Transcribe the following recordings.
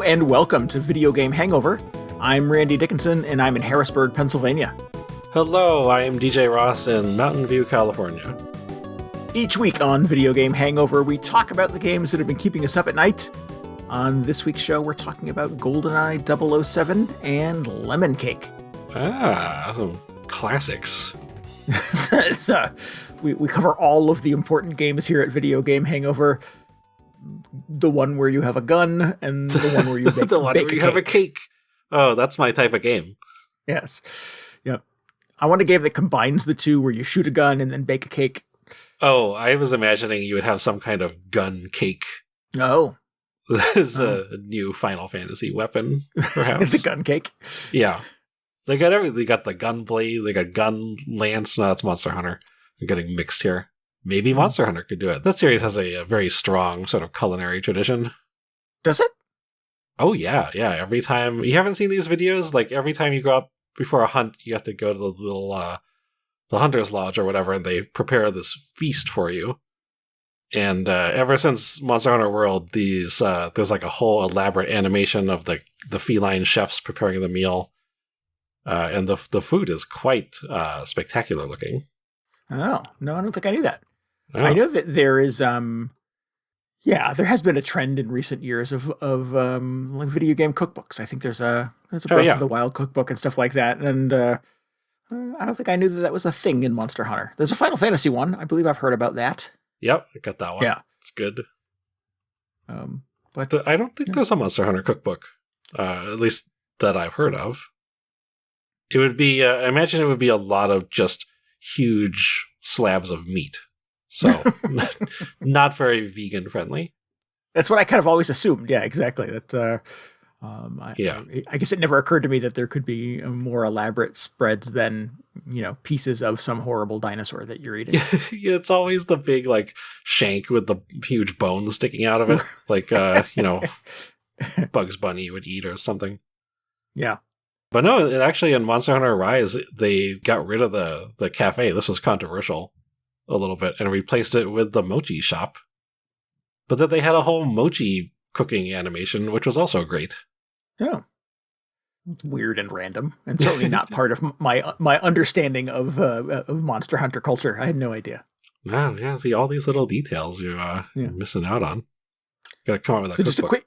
and welcome to Video Game Hangover. I'm Randy Dickinson, and I'm in Harrisburg, Pennsylvania. Hello, I am DJ Ross in Mountain View, California. Each week on Video Game Hangover, we talk about the games that have been keeping us up at night. On this week's show, we're talking about GoldenEye 007 and Lemon Cake. Some classics. We cover all of the important games here at Video Game Hangover. The one where you have a gun, and the one where you bake, the one bake where a you cake. have a cake. Oh, that's my type of game. Yes. Yep. I want a game that combines the two, where you shoot a gun and then bake a cake. Oh, I was imagining you would have some kind of gun cake. Oh. There's a new Final Fantasy weapon, perhaps. The gun cake. Yeah. They got everything. They got the gun blade, they got gun lance. No, that's Monster Hunter. They're getting mixed here. Maybe Monster Hunter could do it. That series has a very strong sort of culinary tradition. Does it? Oh, yeah. Every time... You haven't seen these videos? Like, every time you go out before a hunt, you have to go to the little... the Hunter's Lodge or whatever, and they prepare this feast for you. And ever since Monster Hunter World, there's like a whole elaborate animation of the feline chefs preparing the meal. And the food is quite spectacular looking. Oh, no, I don't think I knew that. Oh. I know that there is, there has been a trend in recent years of like video game cookbooks. I think there's a Breath of the Wild cookbook and stuff like that. And I don't think I knew that was a thing in Monster Hunter. There's a Final Fantasy one. I believe I've heard about that. Yep, I got that one. Yeah. It's good. But I don't think there's a Monster Hunter cookbook, at least that I've heard of. It would be, I imagine it would be a lot of just huge slabs of meat. So, not very vegan friendly. That's what I kind of always assumed. Yeah, exactly. That. I guess it never occurred to me that there could be more elaborate spreads than, pieces of some horrible dinosaur that you're eating. Yeah, it's always the big, like, shank with the huge bone sticking out of it. Like, Bugs Bunny would eat or something. Yeah. But no, it actually, in Monster Hunter Rise, they got rid of the cafe. This was controversial a little bit, and replaced it with the mochi shop. But then they had a whole mochi cooking animation, which was also great. Oh. It's weird and random, and certainly not part of my understanding of Monster Hunter culture. I had no idea. Yeah, see, all these little details you're missing out on. Gotta come up with that cookbook. Just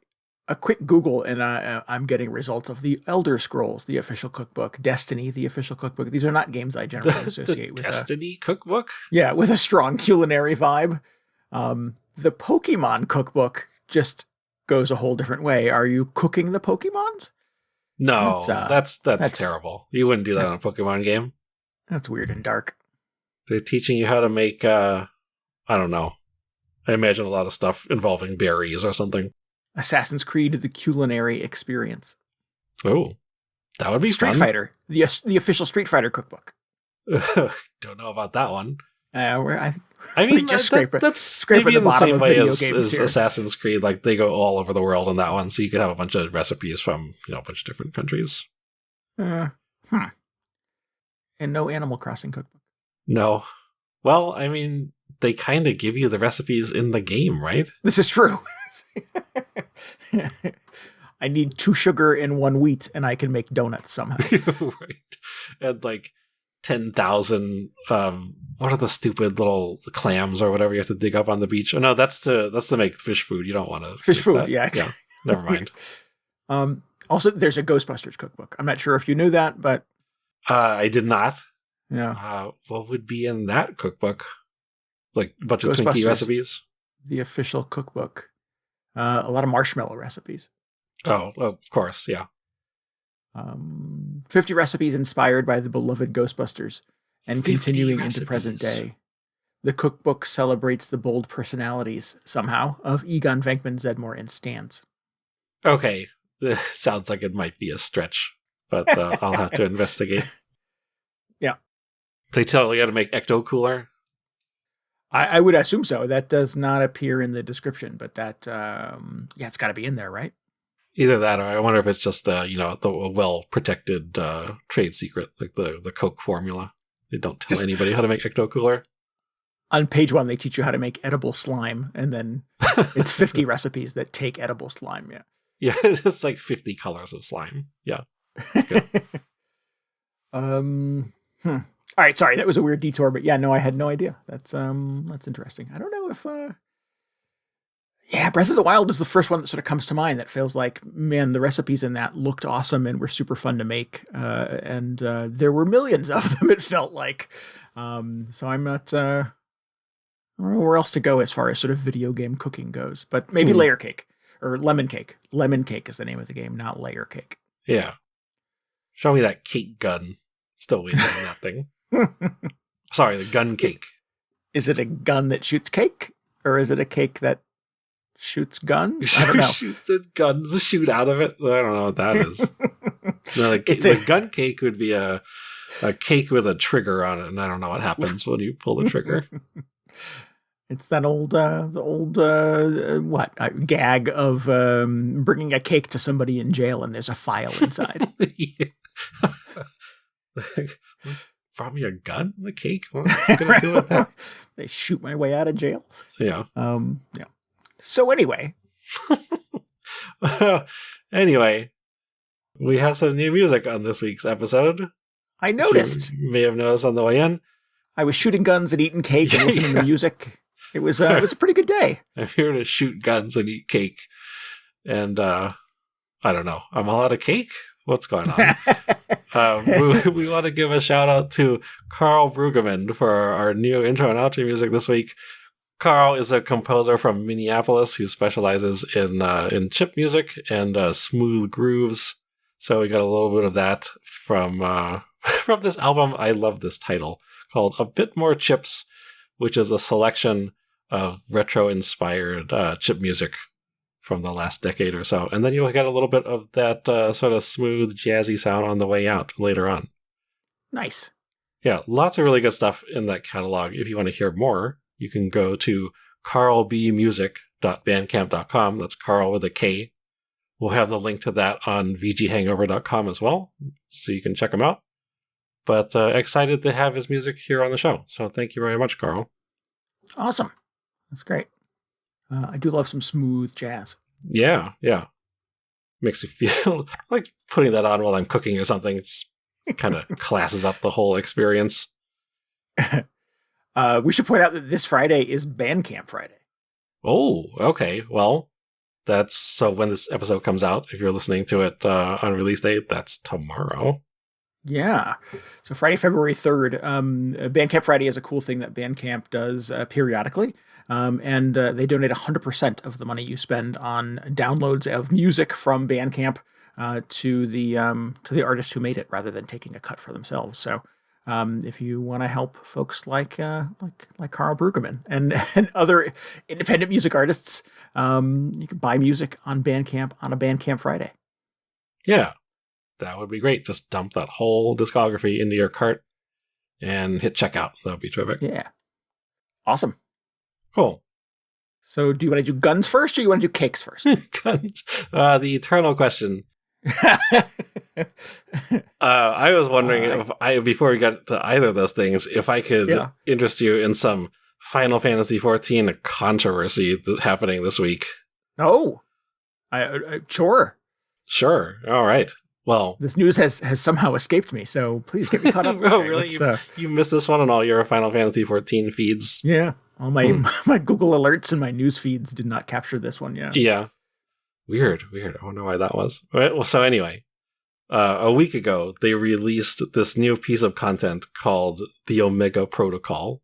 a quick Google, and I'm getting results of the Elder Scrolls, the official cookbook, Destiny, the official cookbook. These are not games I generally associate with Destiny cookbook. Yeah, with a strong culinary vibe. The Pokemon cookbook just goes a whole different way. Are you cooking the Pokemons? No, that's terrible. You wouldn't do that in a Pokemon game. That's weird and dark. They're teaching you how to make, I don't know. I imagine a lot of stuff involving berries or something. Assassin's Creed: The Culinary Experience. Oh, that would be Street fun. Fighter, the official Street Fighter cookbook. Don't know about that one. I mean, just scrape it. That's scrape maybe at the in the bottom same of way video as games here. Assassin's Creed. Like, they go all over the world in that one, so you can have a bunch of recipes from a bunch of different countries. And no Animal Crossing cookbook. No. Well, I mean, they kind of give you the recipes in the game, right? This is true. I need 2 sugar and 1 wheat, and I can make donuts somehow. Right. And like 10,000, what are the stupid little clams or whatever you have to dig up on the beach? Oh no, that's to make fish food. You don't want to fish food. That. Yeah, exactly. Yeah, never mind. Also, there's a Ghostbusters cookbook. I'm not sure if you knew that, but I did not. Yeah. What would be in that cookbook? Like a bunch of Twinkie recipes. The official cookbook. A lot of marshmallow recipes. Oh, of course, yeah. 50 recipes inspired by the beloved Ghostbusters and continuing recipes. into present day. The cookbook celebrates the bold personalities, somehow, of Egon Venkman, Zedmore, and Stans. Okay, this sounds like it might be a stretch, but I'll have to investigate. Yeah. They tell you how to make Ecto Cooler? I would assume so. That does not appear in the description, but that, it's got to be in there, right? Either that, or I wonder if it's just, the well-protected trade secret, like the Coke formula. They don't tell anybody how to make Ecto Cooler. On page 1, they teach you how to make edible slime, and then it's 50 recipes that take edible slime. Yeah. Yeah, it's like 50 colors of slime. Yeah. Good. All right, sorry, that was a weird detour, but yeah, no, I had no idea. That's interesting. I don't know if yeah, Breath of the Wild is the first one that sort of comes to mind that feels like, man, the recipes in that looked awesome and were super fun to make. And there were millions of them, it felt like. So I'm not I don't know where else to go as far as sort of video game cooking goes, but maybe layer cake or lemon cake. Lemon cake is the name of the game, not layer cake. Yeah. Show me that cake gun. Still waiting on that thing. Sorry, the gun cake. Is it a gun that shoots cake? Or is it a cake that shoots guns? I don't know. Shoots guns shoot out of it? I don't know what that is. No, the gun cake would be a cake with a trigger on it, and I don't know what happens when you pull the trigger. It's that old, gag of bringing a cake to somebody in jail and there's a file inside. Brought me a gun? The cake? What am I going to do with that? They shoot my way out of jail. Yeah. Yeah. So anyway. Anyway, we have some new music on this week's episode. I noticed. You may have noticed on the way in. I was shooting guns and eating cake and listening to music. It was a pretty good day. I'm here to shoot guns and eat cake. And I don't know. I'm all out of cake? What's going on? We want to give a shout out to Karl Brueggemann for our new intro and outro music this week. Karl is a composer from Minneapolis who specializes in chip music and smooth grooves. So we got a little bit of that from this album. I love this title called A Bit More Chips, which is a selection of retro-inspired chip music from the last decade or so. And then you'll get a little bit of that sort of smooth, jazzy sound on the way out later on. Nice. Yeah, lots of really good stuff in that catalog. If you want to hear more, you can go to karlbmusic.bandcamp.com. That's Karl with a K. We'll have the link to that on VGHangover.com as well, so you can check him out. But excited to have his music here on the show. So thank you very much, Karl. Awesome. That's great. I do love some smooth jazz. Yeah. Makes me feel like putting that on while I'm cooking or something. It just kind of classes up the whole experience. We should point out that this Friday is Bandcamp Friday. Oh, okay. Well, that's so when this episode comes out, if you're listening to it on release date, that's tomorrow. Yeah. So Friday, February 3rd, Bandcamp Friday is a cool thing that Bandcamp does periodically. And they donate 100% of the money you spend on downloads of music from Bandcamp to the artist who made it, rather than taking a cut for themselves. So if you want to help folks like Karl Brueggemann and other independent music artists, you can buy music on Bandcamp on a Bandcamp Friday. Yeah, that would be great. Just dump that whole discography into your cart and hit checkout. That would be terrific. Yeah. Awesome. Cool. So do you want to do guns first, or you want to do cakes first? Guns. The eternal question. I was wondering if before we got to either of those things, if I could interest you in some Final Fantasy XIV controversy happening this week. Oh, I sure. Sure. All right. Well, this news has somehow escaped me, so please get me caught up. Oh, really? You missed this one on all your Final Fantasy XIV feeds? Yeah. All my Google alerts and my news feeds did not capture this one. Yeah. Yeah. Weird. I wonder why that was. Well, so anyway, a week ago, they released this new piece of content called the Omega Protocol,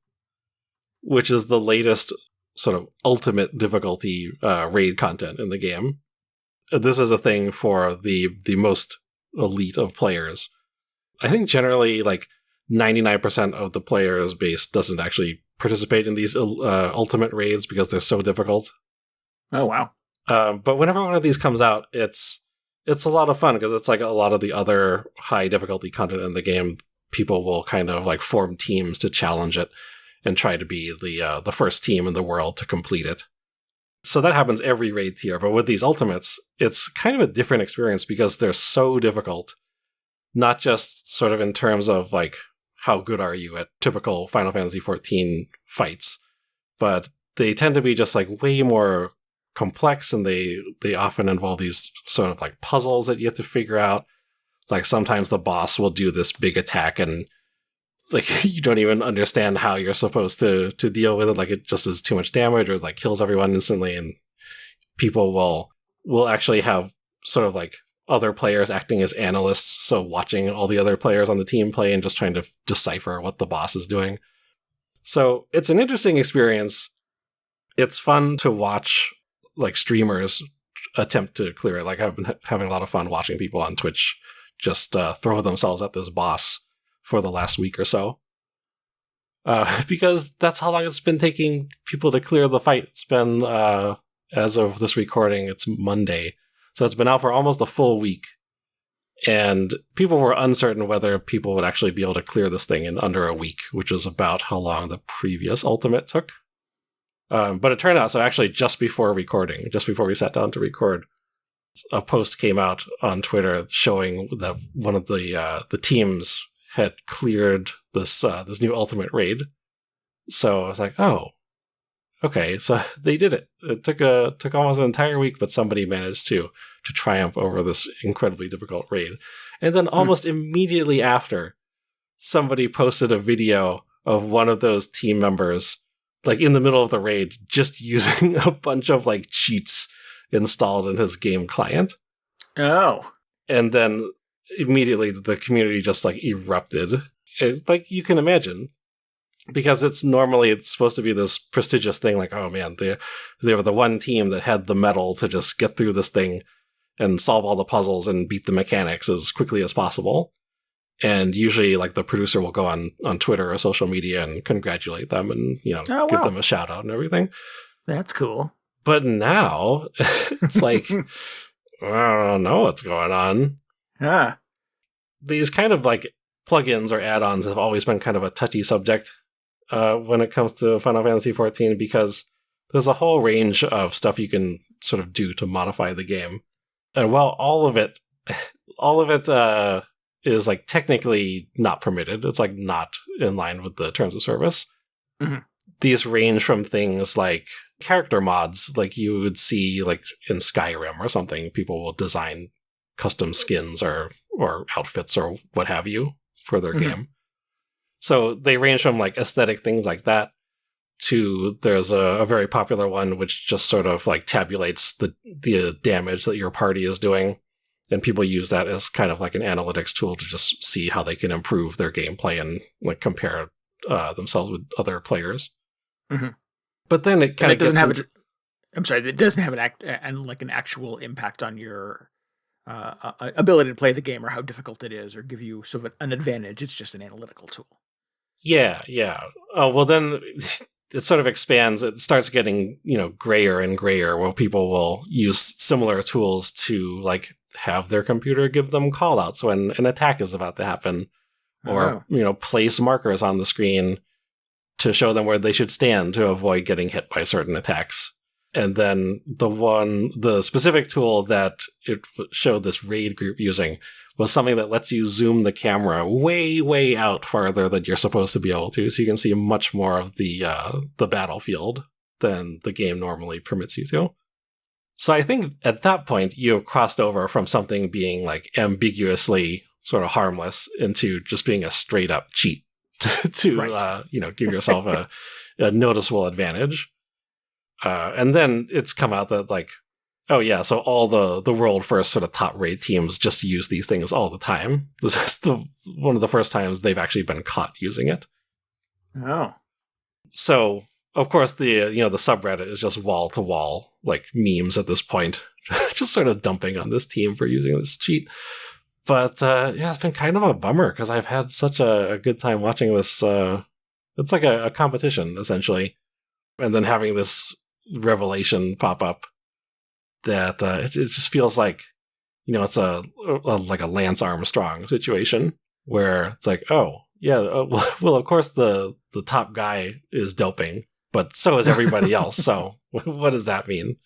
which is the latest sort of ultimate difficulty raid content in the game. This is a thing for the most elite of players. I think generally like 99% of the players base doesn't actually participate in these ultimate raids because they're so difficult. Oh, wow. But whenever one of these comes out, it's a lot of fun because it's like a lot of the other high difficulty content in the game. People will kind of like form teams to challenge it and try to be the first team in the world to complete it. So that happens every raid tier. But with these ultimates, it's kind of a different experience because they're so difficult. Not just sort of in terms of like how good are you at typical Final Fantasy XIV fights, but they tend to be just like way more complex, and they often involve these sort of like puzzles that you have to figure out. Like sometimes the boss will do this big attack and like you don't even understand how you're supposed to deal with it. Like it just is too much damage or like kills everyone instantly, and people will actually have sort of like other players acting as analysts, so watching all the other players on the team play and just trying to decipher what the boss is doing. So it's an interesting experience. It's fun to watch like streamers attempt to clear it. Like I've been having a lot of fun watching people on Twitch just throw themselves at this boss for the last week or so. Because that's how long it's been taking people to clear the fight. It's been, as of this recording, it's Monday. So it's been out for almost a full week. And people were uncertain whether people would actually be able to clear this thing in under a week, which is about how long the previous Ultimate took. But it turned out, so actually just before recording, just before we sat down to record, a post came out on Twitter showing that one of the teams had cleared this new Ultimate raid. So I was like, oh, okay, so they did it. It took almost an entire week, but somebody managed to triumph over this incredibly difficult raid. And then almost immediately after, somebody posted a video of one of those team members, like in the middle of the raid, just using a bunch of like cheats installed in his game client. Oh. And then immediately the community just like erupted. Like you can imagine. Because it's supposed to be this prestigious thing, like, oh man, they were the one team that had the mettle to just get through this thing and solve all the puzzles and beat the mechanics as quickly as possible. And usually, like, the producer will go on Twitter or social media and congratulate them and, give them a shout out and everything. That's cool. But now, it's like, I don't know what's going on. Yeah. These kind of, like, plugins or add-ons have always been kind of a touchy subject when it comes to Final Fantasy XIV, because there's a whole range of stuff you can sort of do to modify the game. And while all of it is like technically not permitted, it's like not in line with the terms of service. Mm-hmm. These range from things like character mods, like you would see like in Skyrim or something. People will design custom skins or outfits or what have you for their game. So they range from like aesthetic things like that to there's a very popular one which just sort of like tabulates the damage that your party is doing. And people use that as kind of like an analytics tool to just see how they can improve their gameplay and like compare themselves with other players. Mm-hmm. But then it kind of doesn't have it doesn't have an actual impact on your ability to play the game or how difficult it is or give you sort of an advantage. It's just an analytical tool. Yeah. Oh, well then it sort of expands. It starts getting, grayer and grayer where people will use similar tools to like have their computer give them callouts when an attack is about to happen or, place markers on the screen to show them where they should stand to avoid getting hit by certain attacks. And then the specific tool that it showed this raid group using was something that lets you zoom the camera way, way out farther than you're supposed to be able to, so you can see much more of the battlefield than the game normally permits you to. So I think at that point, you have crossed over from something being like ambiguously sort of harmless into just being a straight up cheat to right. Give yourself a noticeable advantage. And then it's come out that like, oh yeah, so all the world first sort of top raid teams just use these things all the time. This is one of the first times they've actually been caught using it. Oh. So of course the subreddit is just wall to wall like memes at this point, just sort of dumping on this team for using this cheat. But it's been kind of a bummer because I've had such a good time watching this. It's like a competition essentially, and then having this revelation pop up that it just feels like it's a like a Lance Armstrong situation where it's like, oh yeah, well of course the top guy is doping, but so is everybody else. So what does that mean?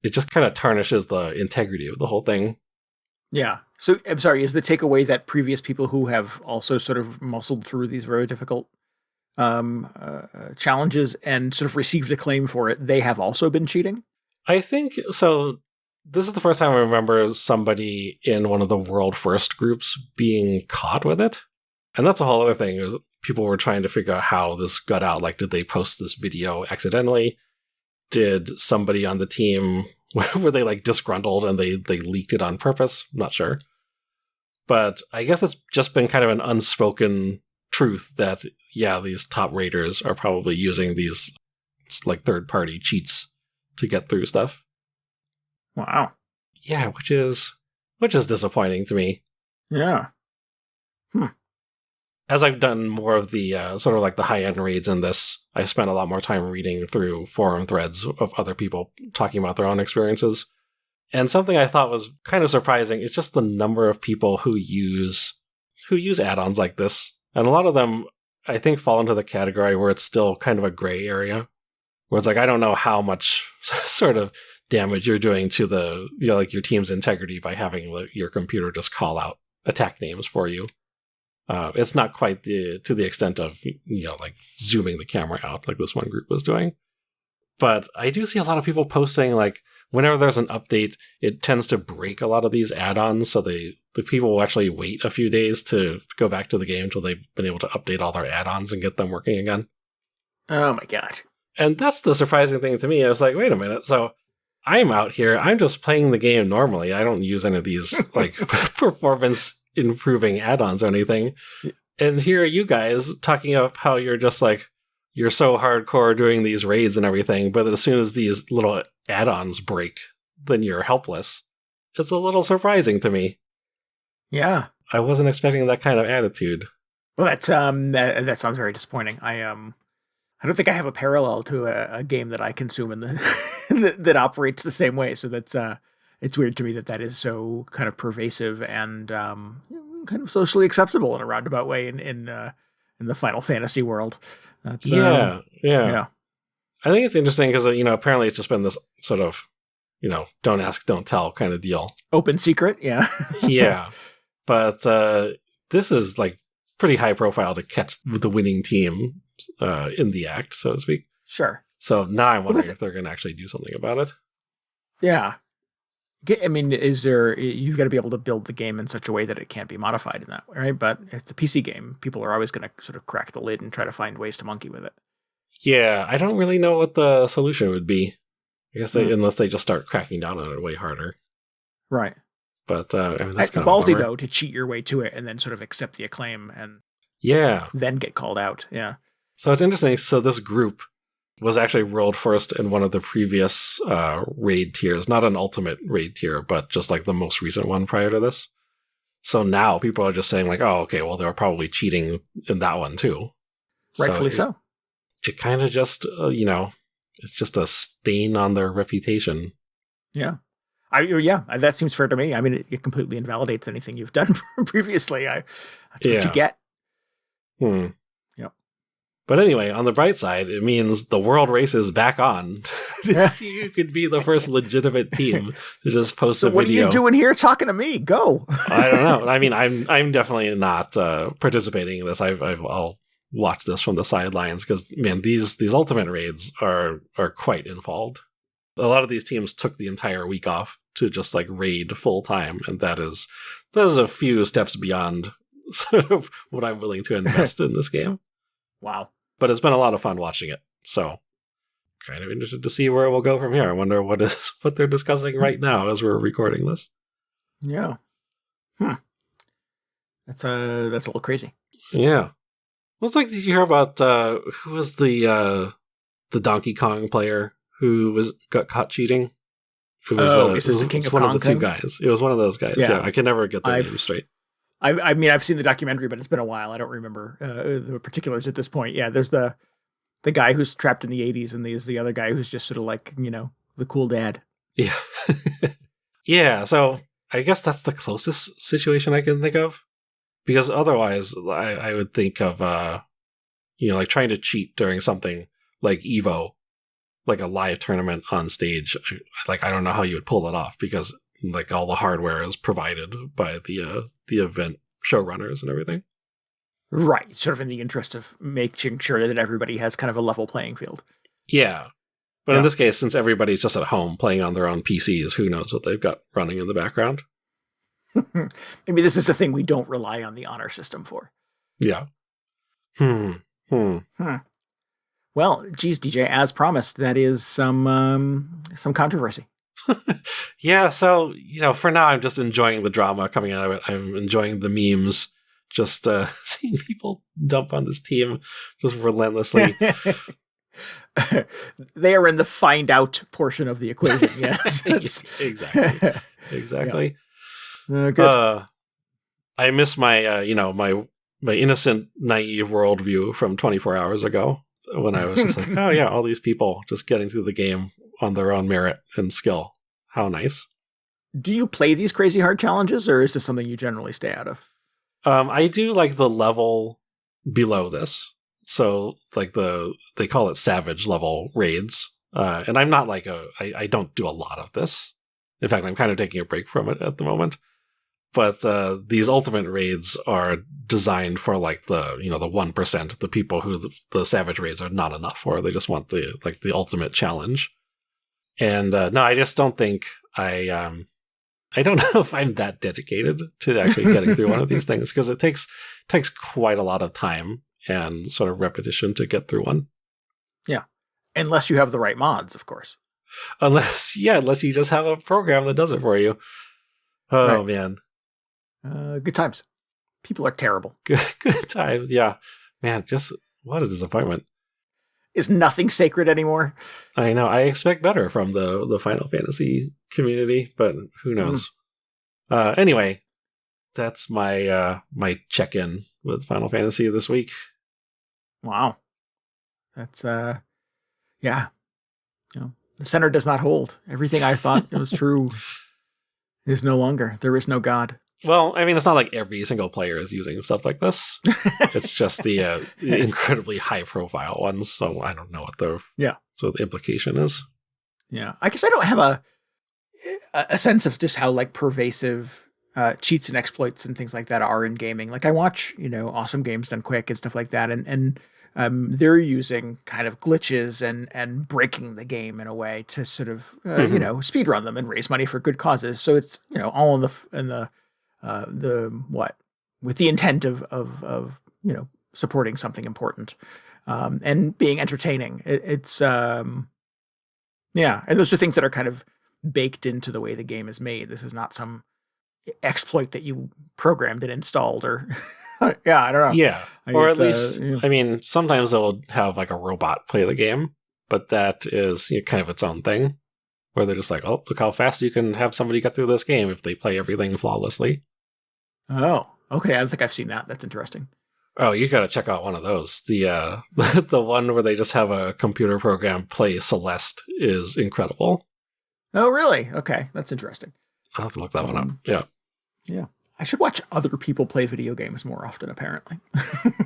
It just kind of tarnishes the integrity of the whole thing. Yeah. So I'm sorry, is the takeaway that previous people who have also sort of muscled through these very difficult challenges and sort of received acclaim for it, they have also been cheating? I think so. This is the first time I remember somebody in one of the world first groups being caught with it. And that's a whole other thing. Is people were trying to figure out how this got out. Like, did they post this video accidentally? Did somebody on the team, were they like disgruntled and they leaked it on purpose? I'm not sure. But I guess it's just been kind of an unspoken truth that, yeah, these top raiders are probably using these like third-party cheats to get through stuff. Wow. Yeah, which is disappointing to me. Yeah. As I've done more of the sort of like the high-end raids in this, I spent a lot more time reading through forum threads of other people talking about their own experiences. And something I thought was kind of surprising is just the number of people who use add-ons like this. And a lot of them, I think, fall into the category where it's still kind of a gray area. Where it's like, I don't know how much sort of damage you're doing to the, like your team's integrity by having your computer just call out attack names for you. It's not quite to the extent of, like zooming the camera out like this one group was doing. But I do see a lot of people posting, like, whenever there's an update, it tends to break a lot of these add-ons, so the people will actually wait a few days to go back to the game until they've been able to update all their add-ons and get them working again. Oh my god. And that's the surprising thing to me. I was like, wait a minute, so I'm out here, I'm just playing the game normally. I don't use any of these, like, performance-improving add-ons or anything. And here are you guys talking about how you're just like, you're so hardcore doing these raids and everything, but as soon as these little add-ons break, then you're helpless. It's a little surprising to me. Yeah. I wasn't expecting that kind of attitude. Well, that sounds very disappointing. I don't think I have a parallel to a game that I consume in the that operates the same way. So that's it's weird to me that is so kind of pervasive and kind of socially acceptable in a roundabout way in the Final Fantasy world. That's, yeah. I think it's interesting because, apparently it's just been this sort of, don't ask, don't tell kind of deal. Open secret, yeah. Yeah. But this is like pretty high profile to catch the winning team in the act, so to speak. Sure. So now I'm wondering if they're going to actually do something about it. Yeah. I mean, you've got to be able to build the game in such a way that it can't be modified in that way, right? But it's a PC game. People are always going to sort of crack the lid and try to find ways to monkey with it. Yeah, I don't really know what the solution would be. I guess unless they just start cracking down on it way harder. Right. But that's kind ballsy, of though, to cheat your way to it and then sort of accept the acclaim and then get called out. Yeah. So it's interesting. So this group was actually world first in one of the previous raid tiers, not an ultimate raid tier, but just like the most recent one prior to this. So now people are just saying like, oh, okay, well, they were probably cheating in that one too. Rightfully so. It kind of just, it's just a stain on their reputation. Yeah. That seems fair to me. I mean, it completely invalidates anything you've done previously. That's what you get. Yep. But anyway, on the bright side, it means the world race is back on to see who could be the first legitimate team to just post a video. So what are you doing here talking to me? Go. I don't know. I mean, I'm definitely not participating in this. I'll watch this from the sidelines because, man, these ultimate raids are quite involved. A lot of these teams took the entire week off to just like raid full time, and that is a few steps beyond sort of what I'm willing to invest in this game. Wow. But it's been a lot of fun watching it, so kind of interested to see where it will go from here. I wonder what they're discussing right now as we're recording this. Yeah. That's a little crazy. Yeah. Well, it's like, did you hear about who was the Donkey Kong player who got caught cheating? It was, is this the King of one Kong of the two guys. It was one of those guys. Yeah, I can never get their name straight. I mean, I've seen the documentary, but it's been a while. I don't remember the particulars at this point. Yeah, there's the guy who's trapped in the 80s, and there's the other guy who's just sort of like, the cool dad. Yeah. Yeah, so I guess that's the closest situation I can think of. Because otherwise, I would think of, like trying to cheat during something like EVO, like a live tournament on stage. Like, I don't know how you would pull that off because like all the hardware is provided by the event showrunners and everything. Right. Sort of in the interest of making sure that everybody has kind of a level playing field. Yeah. But in this case, since everybody's just at home playing on their own PCs, who knows what they've got running in the background? Maybe this is a thing we don't rely on the honor system for. Yeah. Well, geez, DJ, as promised, that is some controversy. Yeah, so, for now, I'm just enjoying the drama coming out of it. I'm enjoying the memes, just seeing people dump on this team just relentlessly. They are in the find out portion of the equation, yes. Exactly. Good. I miss my, my innocent, naive worldview from 24 hours ago when I was just like, oh yeah, all these people just getting through the game on their own merit and skill. How nice. Do you play these crazy hard challenges, or is this something you generally stay out of? I do like the level below this. So like they call it savage level raids. And I'm not like I don't do a lot of this. In fact, I'm kind of taking a break from it at the moment. But these ultimate raids are designed for like the 1%, the people who the savage raids are not enough for. They just want the ultimate challenge. And no, I just don't think I don't know if I'm that dedicated to actually getting through one of these things, because it takes quite a lot of time and sort of repetition to get through one. Yeah. Unless you have the right mods, of course. Unless you just have a program that does it for you. Oh, right. Man. Good times. People are terrible. Good times, yeah. Man, just what a disappointment. Is nothing sacred anymore? I know. I expect better from the Final Fantasy community, but who knows? Anyway, that's my my check-in with Final Fantasy this week. Wow. That's yeah. The center does not hold. Everything I thought was true is no longer. There is no God. Well, I mean, it's not like every single player is using stuff like this. It's just the incredibly high-profile ones. So I don't know what the implication is. Yeah, I guess I don't have a sense of just how like pervasive cheats and exploits and things like that are in gaming. Like I watch, Awesome Games Done Quick and stuff like that, and they're using kind of glitches and breaking the game in a way to sort of speed run them and raise money for good causes. So it's all with the intent of supporting something important and being entertaining. It's and those are things that are kind of baked into the way the game is made. This is not some exploit that you programmed and installed or I don't know. Yeah, or at least I mean, sometimes they'll have like a robot play the game, but that is kind of its own thing, where they're just like, oh, look how fast you can have somebody get through this game if they play everything flawlessly. Oh, okay. I don't think I've seen that. That's interesting. Oh, you got to check out one of those. The the one where they just have a computer program play Celeste is incredible. Oh, really? Okay, that's interesting. I'll have to look that one up. Yeah. Yeah. I should watch other people play video games more often, apparently.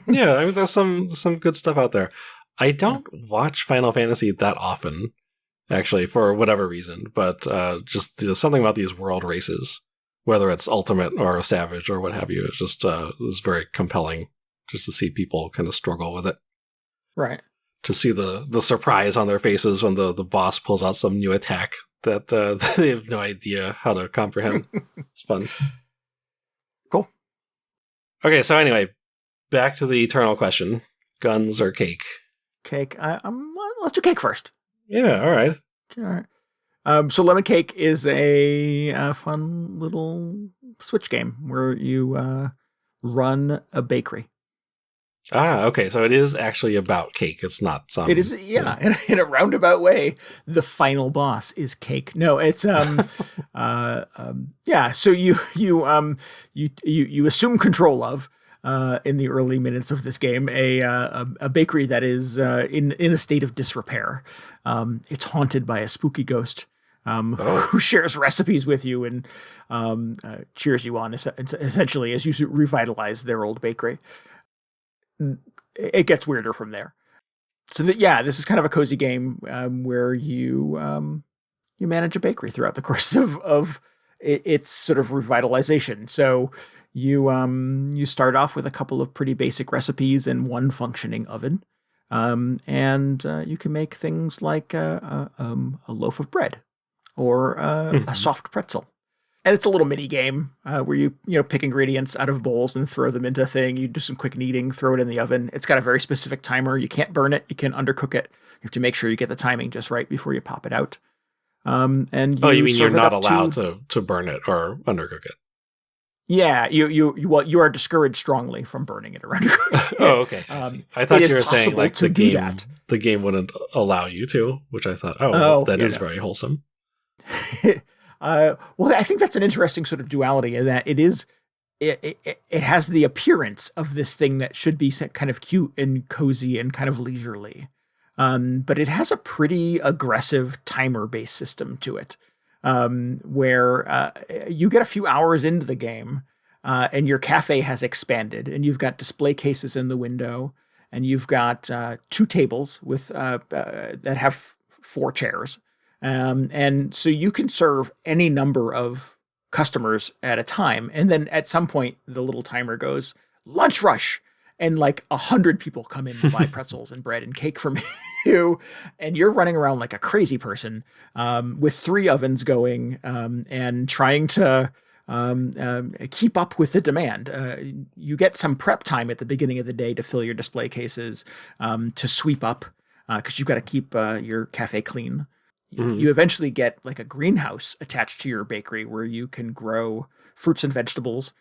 Yeah, I mean, there's some good stuff out there. I don't watch Final Fantasy that often, actually, for whatever reason, but just something about these world races, whether it's Ultimate or Savage or what have you, it's just is very compelling just to see people kind of struggle with it. Right. To see the surprise on their faces when the boss pulls out some new attack that they have no idea how to comprehend. It's fun. Cool. Okay, so anyway, back to the eternal question: guns or cake? Cake. Let's do cake first. Yeah. All right. So Lemon Cake is a fun little Switch game where you run a bakery. Ah, okay. So it is actually about cake. It's not some. It is, in a roundabout way. The final boss is cake. No, it's So you assume control of in the early minutes of this game a bakery that is in a state of disrepair. It's haunted by a spooky ghost who shares recipes with you and cheers you on essentially as you revitalize their old bakery. It gets weirder from there. So this is kind of a cozy game where you manage a bakery throughout the course of its sort of revitalization. So you start off with a couple of pretty basic recipes and one functioning oven. And you can make things like a loaf of bread or a soft pretzel. And it's a little mini game where you pick ingredients out of bowls and throw them into a thing. You do some quick kneading, throw it in the oven. It's got a very specific timer. You can't burn it. You can undercook it. You have to make sure you get the timing just right before you pop it out. And you mean you're not allowed to burn it or undercook it? Yeah, you are discouraged strongly from burning it or undercooking it. Oh, okay. I thought you were saying like the game wouldn't allow you to, which I thought, that is very wholesome. Well, I think that's an interesting sort of duality in that it has the appearance of this thing that should be kind of cute and cozy and kind of leisurely. But it has a pretty aggressive timer-based system to it, where you get a few hours into the game, and your cafe has expanded, and you've got display cases in the window, and you've got 2 tables with that have 4 chairs. And so you can serve any number of customers at a time. And then at some point, the little timer goes, lunch rush. And like 100 people come in to buy pretzels and bread and cake from you. And you're running around like a crazy person with 3 ovens going and trying to keep up with the demand. You get some prep time at the beginning of the day to fill your display cases, to sweep up because you've got to keep your cafe clean. You eventually get like a greenhouse attached to your bakery where you can grow fruits and vegetables.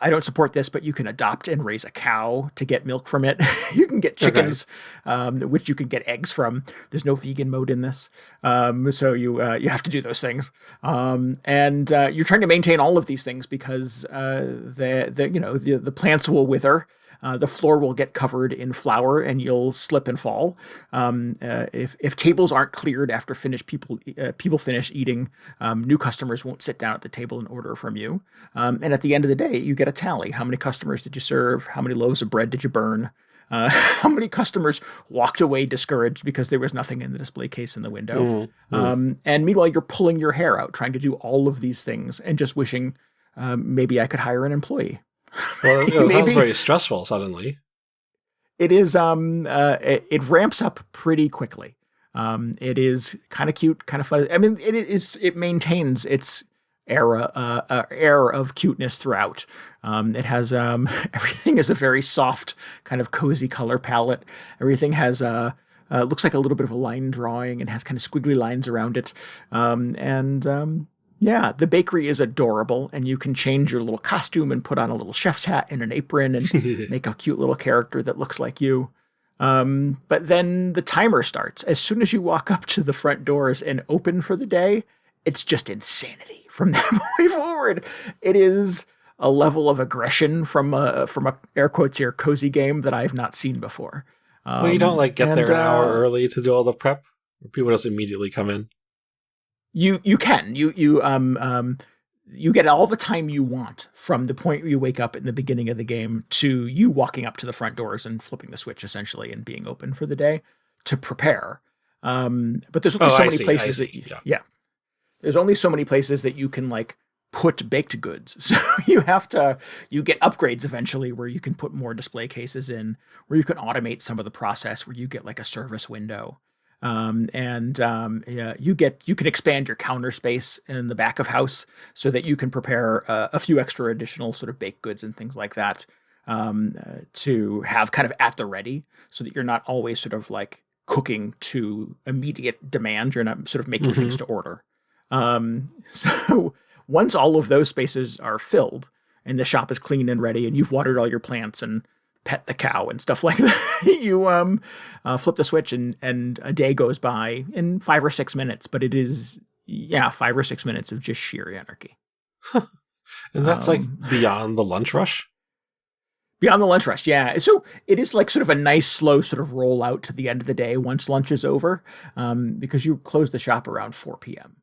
I don't support this, but you can adopt and raise a cow to get milk from it. You can get chickens, which you can get eggs from. There's no vegan mode in this. So you have to do those things. And you're trying to maintain all of these things because the plants will wither. The floor will get covered in flour and you'll slip and fall. If tables aren't cleared after people finish eating, new customers won't sit down at the table and order from you. And at the end of the day, you get a tally. How many customers did you serve? How many loaves of bread did you burn? How many customers walked away discouraged because there was nothing in the display case in the window? And meanwhile, you're pulling your hair out trying to do all of these things and just wishing maybe I could hire an employee. Well, it sounds very stressful suddenly. It is. It ramps up pretty quickly. It is kind of cute, kind of fun. I mean, it maintains its air of cuteness throughout. It has everything is a very soft, kind of cozy color palette. Everything has looks like a little bit of a line drawing and has kind of squiggly lines around it. Yeah, the bakery is adorable, and you can change your little costume and put on a little chef's hat and an apron and make a cute little character that looks like you. But then the timer starts. As soon as you walk up to the front doors and open for the day, it's just insanity from that point forward. It is a level of aggression from a air quotes here cozy game that I've not seen before. Well, you don't get there an hour early to do all the prep? Or people just immediately come in? You can. You get all the time you want from the point where you wake up in the beginning of the game to you walking up to the front doors and flipping the switch essentially and being open for the day to prepare. But there's only so many places there's only so many places that you can put baked goods. So you get upgrades eventually where you can put more display cases in, where you can automate some of the process, where you get a service window. You can expand your counter space in the back of house so that you can prepare a few extra additional sort of baked goods and things like that to have kind of at the ready so that you're not always sort of cooking to immediate demand. You're not sort of making things to order. So once all of those spaces are filled and the shop is clean and ready and you've watered all your plants and pet the cow and stuff like that, you flip the switch and a day goes by in 5 or 6 minutes, but it is 5 or 6 minutes of just sheer anarchy. And that's beyond the lunch rush? Beyond the lunch rush, yeah. So it is sort of a nice slow sort of roll out to the end of the day once lunch is over, because you close the shop around 4 p.m.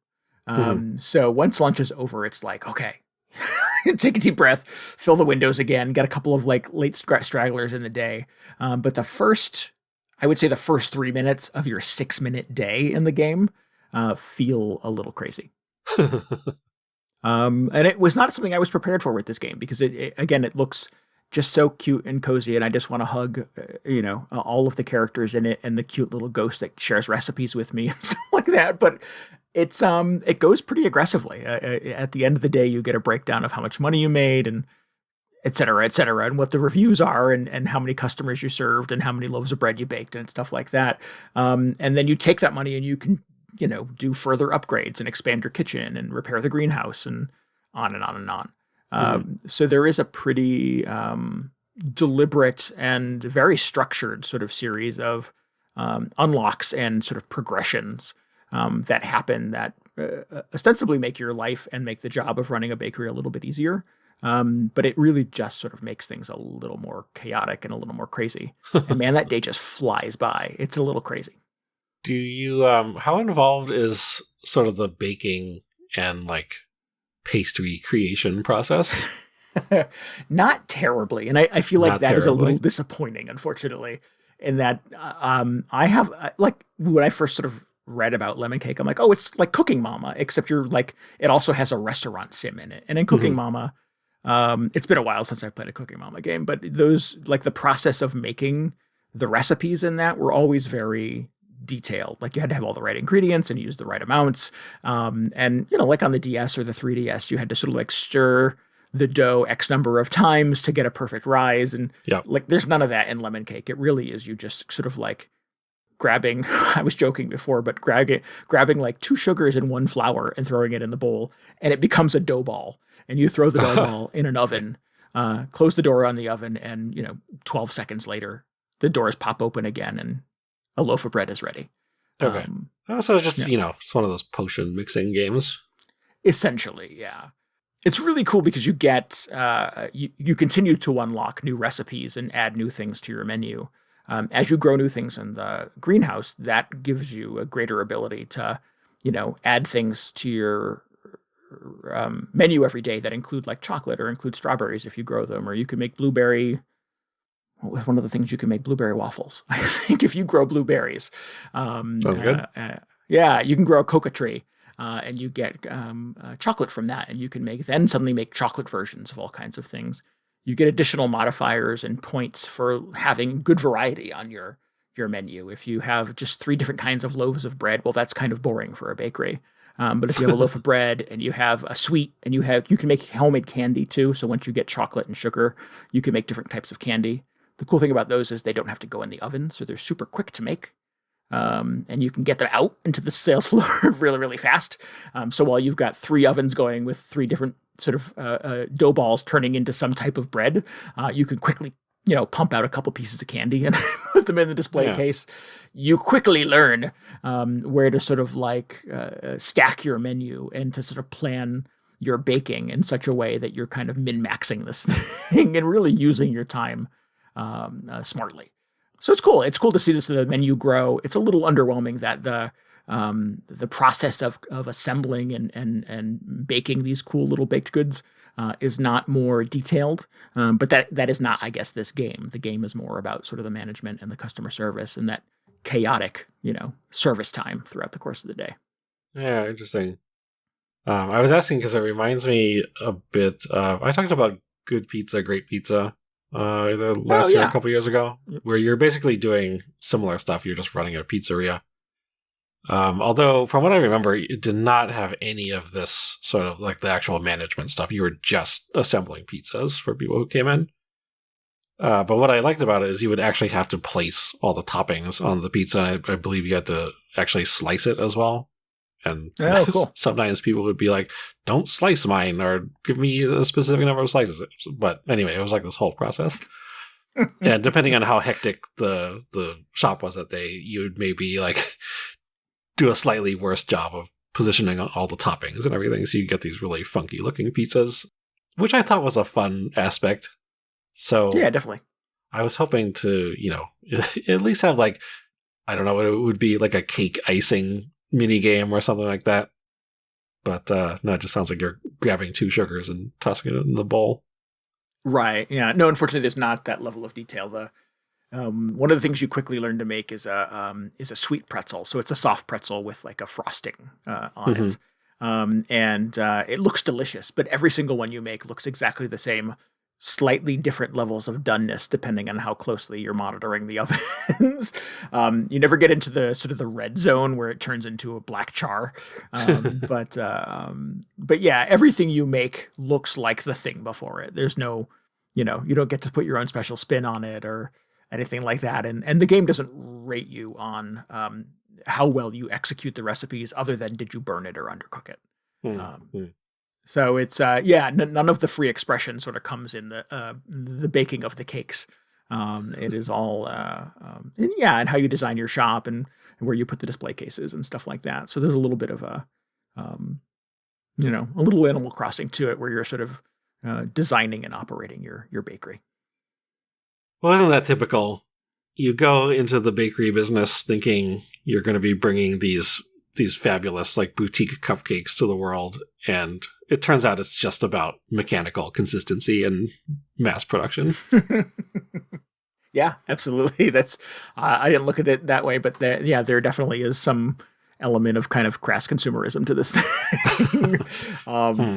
So once lunch is over, it's okay, take a deep breath, fill the windows again, get a couple of late stragglers in the day. But I would say the first 3 minutes of your 6-minute day in the game feel a little crazy. And it was not something I was prepared for with this game because it looks just so cute and cozy, and I just want to hug, all of the characters in it and the cute little ghost that shares recipes with me and stuff like that. But it goes pretty aggressively. At the end of the day, you get a breakdown of how much money you made and et cetera, and what the reviews are and how many customers you served and how many loaves of bread you baked and stuff like that. And then you take that money and you can, do further upgrades and expand your kitchen and repair the greenhouse and on and on and on. So there is a pretty deliberate and very structured sort of series of unlocks and sort of progressions that happen that ostensibly make your life and make the job of running a bakery a little bit easier. But it really just sort of makes things a little more chaotic and a little more crazy. And man, that day just flies by. It's a little crazy. Do you, how involved is sort of the baking and like pastry creation process? Not terribly. And I feel like Not that is a terribly. little disappointing, unfortunately, in that I have, like, when I first sort of read about Lemon Cake, I'm like, oh, it's like Cooking Mama, except you're like, it also has a restaurant sim in it. And in Cooking Mama, it's been a while since I've played a Cooking Mama game, but those, like, the process of making the recipes in that were always very detailed. Like, you had to have all the right ingredients and use the right amounts. And, like on the DS or the 3DS, you had to sort of like stir the dough X number of times to get a perfect rise. And like, there's none of that in Lemon Cake. It really is you just sort of like grabbing, I was joking before, but grabbing like 2 sugars and 1 flour and throwing it in the bowl, and it becomes a dough ball. And you throw the dough ball in an oven, close the door on the oven, and 12 seconds later, the doors pop open again, and a loaf of bread is ready. Okay. So it's just, it's one of those potion mixing games. Essentially, yeah. It's really cool because you get, you continue to unlock new recipes and add new things to your menu. As you grow new things in the greenhouse, that gives you a greater ability to, add things to your menu every day that include like chocolate or include strawberries if you grow them, or you can make blueberry. What was one of the things you can make? Blueberry waffles. I think if you grow blueberries, Sounds good. You can grow a coca tree. And you get chocolate from that, and you can suddenly make chocolate versions of all kinds of things. You get additional modifiers and points for having good variety on your menu. If you have just 3 different kinds of loaves of bread, well, that's kind of boring for a bakery. But if you have a loaf of bread and you have a sweet, and you can make homemade candy too. So once you get chocolate and sugar, you can make different types of candy. The cool thing about those is they don't have to go in the oven, so they're super quick to make. And you can get them out into the sales floor really, really fast. So while you've got 3 ovens going with 3 different sort of dough balls turning into some type of bread, you can quickly, pump out a couple pieces of candy and put them in the display case. You quickly learn where to sort of like stack your menu and to sort of plan your baking in such a way that you're kind of min-maxing this thing and really using your time smartly. So it's cool. It's cool to see the menu grow. It's a little underwhelming that the process of assembling and baking these cool little baked goods is not more detailed. But that is not, I guess, this game. The game is more about sort of the management and the customer service and that chaotic, service time throughout the course of the day. Yeah, interesting. I was asking because it reminds me a bit of, I talked about Good Pizza, Great Pizza either last year or a couple years ago, where you're basically doing similar stuff. You're just running a pizzeria. Although, from what I remember, it did not have any of this sort of like the actual management stuff. You were just assembling pizzas for people who came in. But what I liked about it is you would actually have to place all the toppings on the pizza. I believe you had to actually slice it as well. And cool. Sometimes people would be like, don't slice mine or give me a specific number of slices. But anyway, it was like this whole process. And depending on how hectic the shop was that day, you'd maybe like do a slightly worse job of positioning all the toppings and everything. So you get these really funky looking pizzas, which I thought was a fun aspect. So yeah, definitely. I was hoping to, at least have like, I don't know what it would be, like a cake icing mini game or something like that. But no, it just sounds like you're grabbing 2 sugars and tossing it in the bowl. Right. Yeah. No, unfortunately, there's not that level of detail. One of the things you quickly learn to make is a sweet pretzel. So it's a soft pretzel with like a frosting on it. And it looks delicious, but every single one you make looks exactly the same slightly different levels of doneness depending on how closely you're monitoring the ovens. You never get into the sort of the red zone where it turns into a black char. But yeah, everything you make looks like the thing before it. There's no, you don't get to put your own special spin on it or anything like that. And the game doesn't rate you on how well you execute the recipes other than did you burn it or undercook it. So it's none of the free expression sort of comes in the baking of the cakes. It is all and how you design your shop and where you put the display cases and stuff like that. So there's a little bit of a little Animal Crossing to it where you're sort of designing and operating your bakery. Well, isn't that typical? You go into the bakery business thinking you're going to be bringing these fabulous like boutique cupcakes to the world, and it turns out it's just about mechanical consistency and mass production. Yeah, absolutely. That's I didn't look at it that way, but there definitely is some element of kind of crass consumerism to this thing.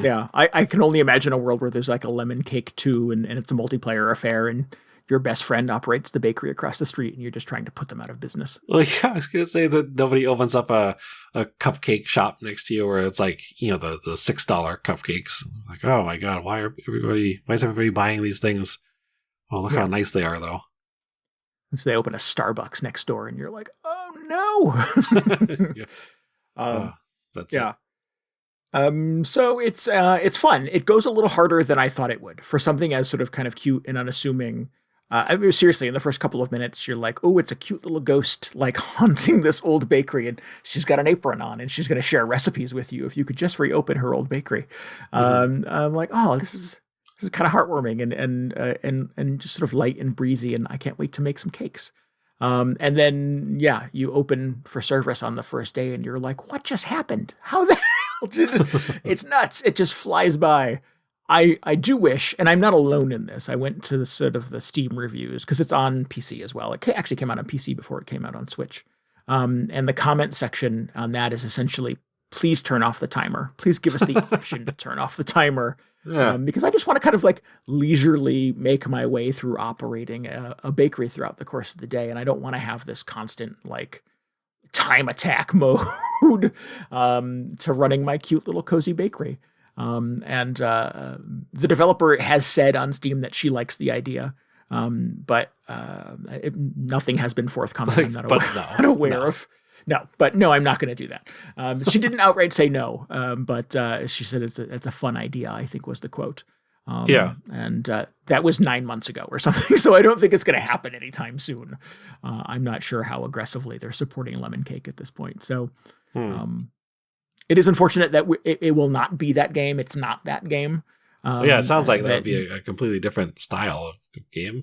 Yeah, I can only imagine a world where there's like a lemon cake too, and it's a multiplayer affair, and your best friend operates the bakery across the street and you're just trying to put them out of business. Well, yeah, I was going to say that nobody opens up a cupcake shop next to you where it's like, the $6 cupcakes. Like, oh my God, why is everybody buying these things? Oh, look how nice they are though. And so they open a Starbucks next door and you're like, oh no. That's it. So it's fun. It goes a little harder than I thought it would for something as sort of kind of cute and unassuming. Seriously, in the first couple of minutes, you're like, oh, it's a cute little ghost like haunting this old bakery, and she's got an apron on, and she's going to share recipes with you if you could just reopen her old bakery. I'm like, oh, this is kind of heartwarming and just sort of light and breezy, and I can't wait to make some cakes. And then you open for service on the first day, and you're like, what just happened? How the hell it's nuts. It just flies by. I do wish, and I'm not alone in this. I went to the Steam reviews because it's on PC as well. It actually came out on PC before it came out on Switch. And the comment section on that is essentially, please turn off the timer. Please give us the option to turn off the timer. Because I just want to kind of like leisurely make my way through operating a bakery throughout the course of the day. And I don't want to have this constant like time attack mode to running my cute little cozy bakery. The developer has said on Steam that she likes the idea, but nothing has been forthcoming. I'm not aware of. No, but no, I'm not going to do that. She didn't outright say no, but she said it's a fun idea, I think was the quote. And that was 9 months ago or something, so I don't think it's going to happen anytime soon. I'm not sure how aggressively they're supporting Lemon Cake at this point. So it is unfortunate that it will not be that game. It's not that game. It sounds like that would be a completely different style of game.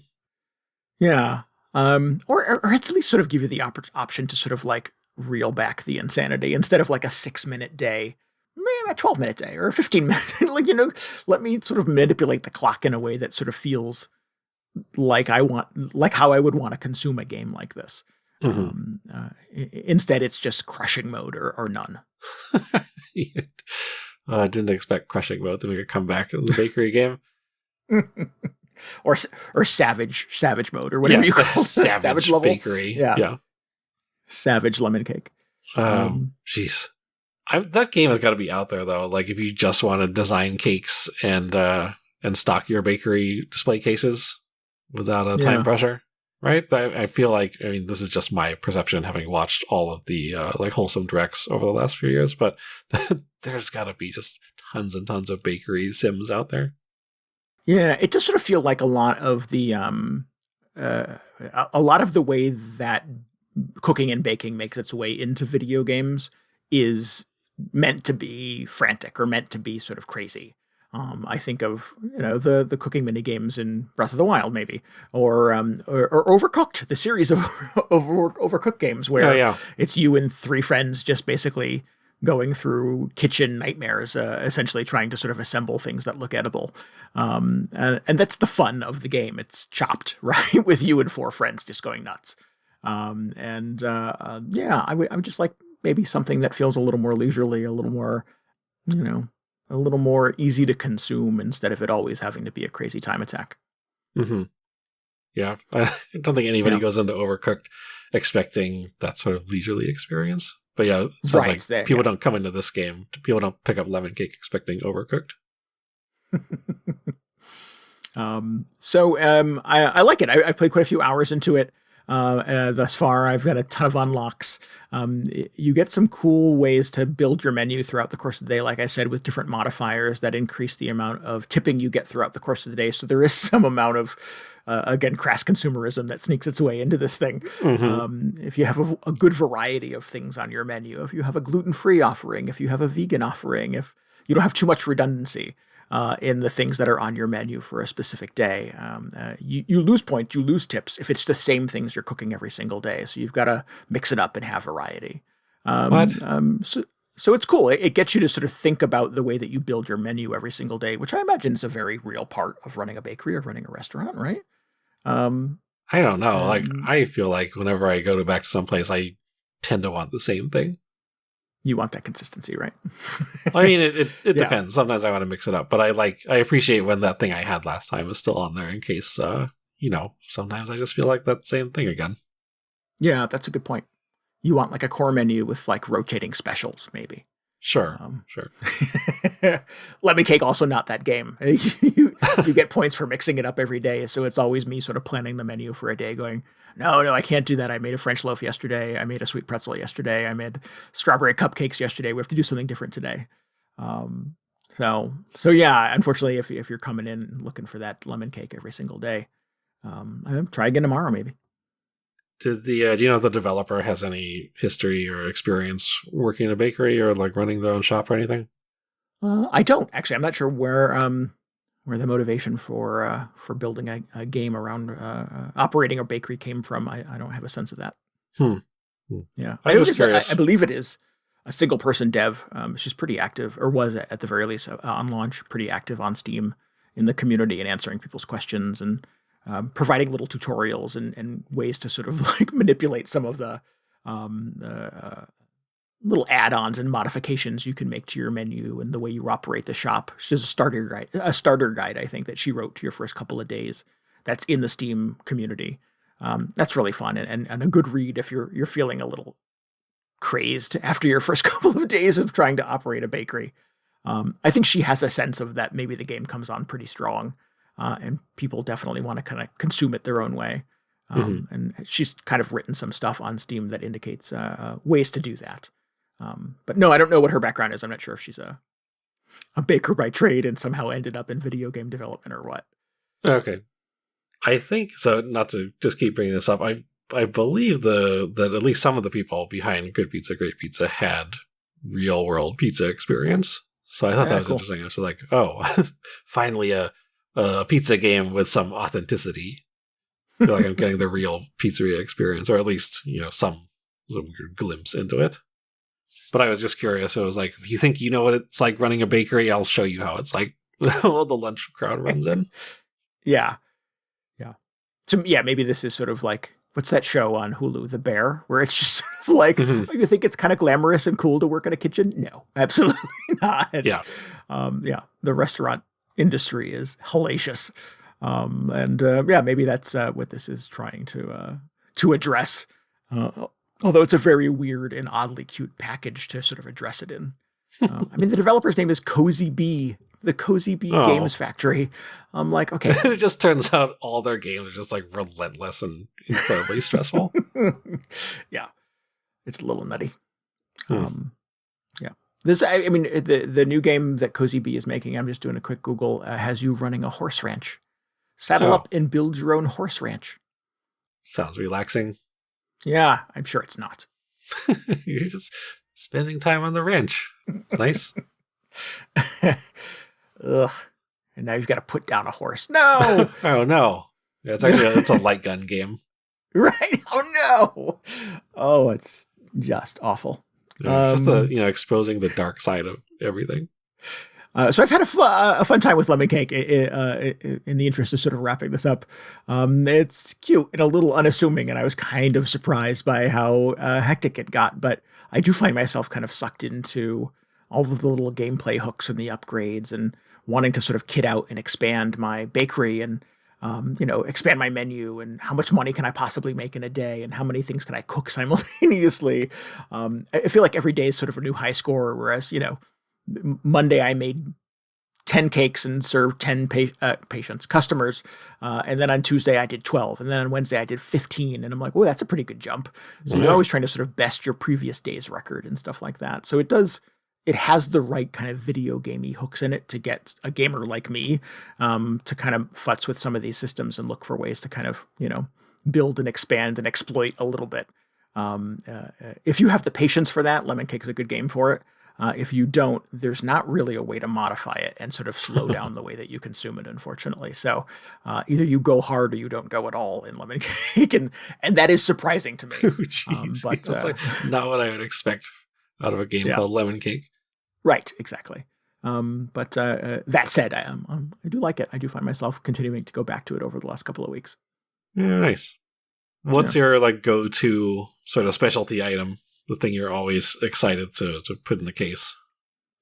Yeah. Or at least sort of give you the option to sort of like reel back the insanity instead of like a 6-minute day, maybe a 12-minute day or a 15-minute. Like, let me sort of manipulate the clock in a way that sort of feels like how I would want to consume a game like this. Instead, it's just crushing mode or none. I didn't expect crushing mode to make a comeback in the bakery game. or savage mode or whatever you call it. Savage level bakery. Yeah. Savage lemon cake. Jeez. That game has got to be out there though. Like if you just want to design cakes and stock your bakery display cases without a time pressure. Right? I feel like, this is just my perception having watched all of the like wholesome directs over the last few years, but there's got to be just tons and tons of bakery sims out there. Yeah, it does sort of feel like a lot of the way that cooking and baking makes its way into video games is meant to be frantic or meant to be sort of crazy. I think of the cooking mini games in Breath of the Wild, maybe, or Overcooked, the series of Overcooked games where it's you and 3 friends just basically going through kitchen nightmares, essentially trying to sort of assemble things that look edible. And that's the fun of the game. It's chopped, right, with you and 4 friends just going nuts. I would just like maybe something that feels a little more leisurely, a little more, a little more easy to consume instead of it always having to be a crazy time attack. Mm-hmm. Yeah, I don't think anybody goes into Overcooked expecting that sort of leisurely experience. But yeah, it sounds like people don't come into this game. People don't pick up Lemon Cake expecting Overcooked. I like it. I played quite a few hours into it thus far. I've got a ton of unlocks. You get some cool ways to build your menu throughout the course of the day, like I said, with different modifiers that increase the amount of tipping you get throughout the course of the day. So there is some amount of, again, crass consumerism that sneaks its way into this thing. Mm-hmm. If you have a good variety of things on your menu, if you have a gluten-free offering, if you have a vegan offering, if you don't have too much redundancy in the things that are on your menu for a specific day. You lose points, you lose tips if it's the same things you're cooking every single day. So you've got to mix it up and have variety. So it's cool. It gets you to sort of think about the way that you build your menu every single day, which I imagine is a very real part of running a bakery or running a restaurant, right? I don't know. I feel like whenever I go back to some place, I tend to want the same thing. You want that consistency, right? I mean, it depends. Sometimes I want to mix it up, but I appreciate when that thing I had last time is still on there in case, sometimes I just feel like that same thing again. Yeah, that's a good point. You want like a core menu with like rotating specials, maybe. Sure. Lemon Cake, also not that game. You get points for mixing it up every day. So it's always me sort of planning the menu for a day going, no, I can't do that. I made a French loaf yesterday. I made a sweet pretzel yesterday. I made strawberry cupcakes yesterday. We have to do something different today. So yeah, unfortunately, if you're coming in looking for that Lemon Cake every single day, try again tomorrow, maybe. Do you know if the developer has any history or experience working in a bakery or like running their own shop or anything? I don't actually. I'm not sure where the motivation for building a game around operating a bakery came from. I don't have a sense of that. Yeah, I believe it is a single person dev. She's pretty active, or was at the very least on launch, pretty active on Steam in the community and answering people's questions and providing little tutorials and ways to sort of like manipulate some of the little add-ons and modifications you can make to your menu and the way you operate the shop. She's a starter guide, I think, that she wrote to your first couple of days. That's in the Steam community. That's really fun and a good read if you're feeling a little crazed after your first couple of days of trying to operate a bakery. I think she has a sense of that. Maybe the game comes on pretty strong. And people definitely want to kind of consume it their own way. And she's kind of written some stuff on Steam that indicates ways to do that. But no, I don't know what her background is. I'm not sure if she's a baker by trade and somehow ended up in video game development or what. Okay. I think, so not to just keep bringing this up, I believe that at least some of the people behind Good Pizza, Great Pizza had real world pizza experience. So I thought that was cool. Interesting. I was like, finally a pizza game with some authenticity. I feel like I'm getting the real pizzeria experience, or at least, some weird glimpse into it. But I was just curious. It was like, if you think you know what it's like running a bakery, I'll show you how it's like. The lunch crowd runs in. Yeah. So yeah, maybe this is sort of like, what's that show on Hulu, The Bear, where it's just sort of like, you think it's kind of glamorous and cool to work in a kitchen? No, absolutely not. The restaurant industry is hellacious. Maybe that's what this is trying to address. Although it's a very weird and oddly cute package to sort of address it in. The developer's name is Cozy Bee, the Cozy Bee Games Factory. I'm like, okay. It just turns out all their games are just like relentless and incredibly stressful. Yeah. It's a little nutty. This, the new game that Cozy Bee is making, I'm just doing a quick Google, has you running a horse ranch. Saddle up and build your own horse ranch. Sounds relaxing. Yeah, I'm sure it's not. You're just spending time on the ranch. It's nice. Ugh. And now you've got to put down a horse. No! Oh, no. Yeah, it's a light gun game. Right? Oh, no! Oh, it's just awful. Just exposing the dark side of everything. So I've had a fun time with Lemon Cake in the interest of sort of wrapping this up. It's cute and a little unassuming, and I was kind of surprised by how hectic it got, but I do find myself kind of sucked into all of the little gameplay hooks and the upgrades, and wanting to sort of kit out and expand my bakery and expand my menu, and how much money can I possibly make in a day, and how many things can I cook simultaneously. I feel like every day is sort of a new high score, whereas, Monday I made 10 cakes and served 10 customers. And then on Tuesday I did 12. And then on Wednesday I did 15. And I'm like, oh, that's a pretty good jump. So you're always trying to sort of best your previous day's record and stuff like that. So it has the right kind of video gamey hooks in it to get a gamer like me to kind of futz with some of these systems and look for ways to kind of, build and expand and exploit a little bit. If you have the patience for that, Lemon Cake's a good game for it. If you don't, there's not really a way to modify it and sort of slow down the way that you consume it, unfortunately. So either you go hard or you don't go at all in Lemon Cake, and that is surprising to me. But that's like not what I would expect out of a game called Lemon Cake. Right, exactly. But that said, I do like it. I do find myself continuing to go back to it over the last couple of weeks. Yeah, nice. What's your go-to sort of specialty item? The thing you're always excited to put in the case?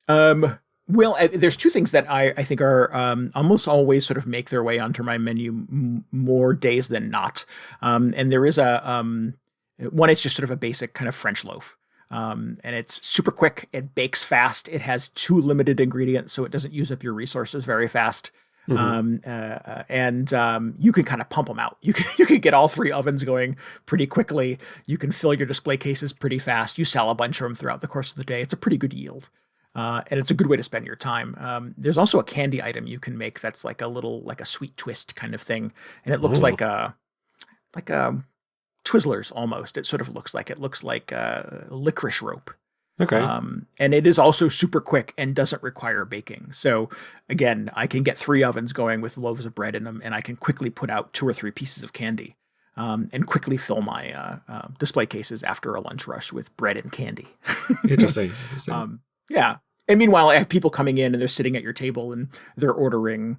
Well, there's two things that I think are almost always sort of make their way onto my menu more days than not. And there is one, it's just sort of a basic kind of French loaf. And it's super quick. It bakes fast. It has 2 limited ingredients, so it doesn't use up your resources very fast. Mm-hmm. And you can kind of pump them out. You can get all 3 ovens going pretty quickly. You can fill your display cases pretty fast. You sell a bunch of them throughout the course of the day. It's a pretty good yield. And it's a good way to spend your time. There's also a candy item you can make that's like a sweet twist kind of thing. And it looks like a Twizzlers almost. It sort of looks like licorice rope. Okay. And it is also super quick and doesn't require baking. So again, I can get 3 ovens going with loaves of bread in them, and I can quickly put out 2 or 3 pieces of candy, and quickly fill my display cases after a lunch rush with bread and candy. Interesting. Yeah. And meanwhile, I have people coming in and they're sitting at your table and they're ordering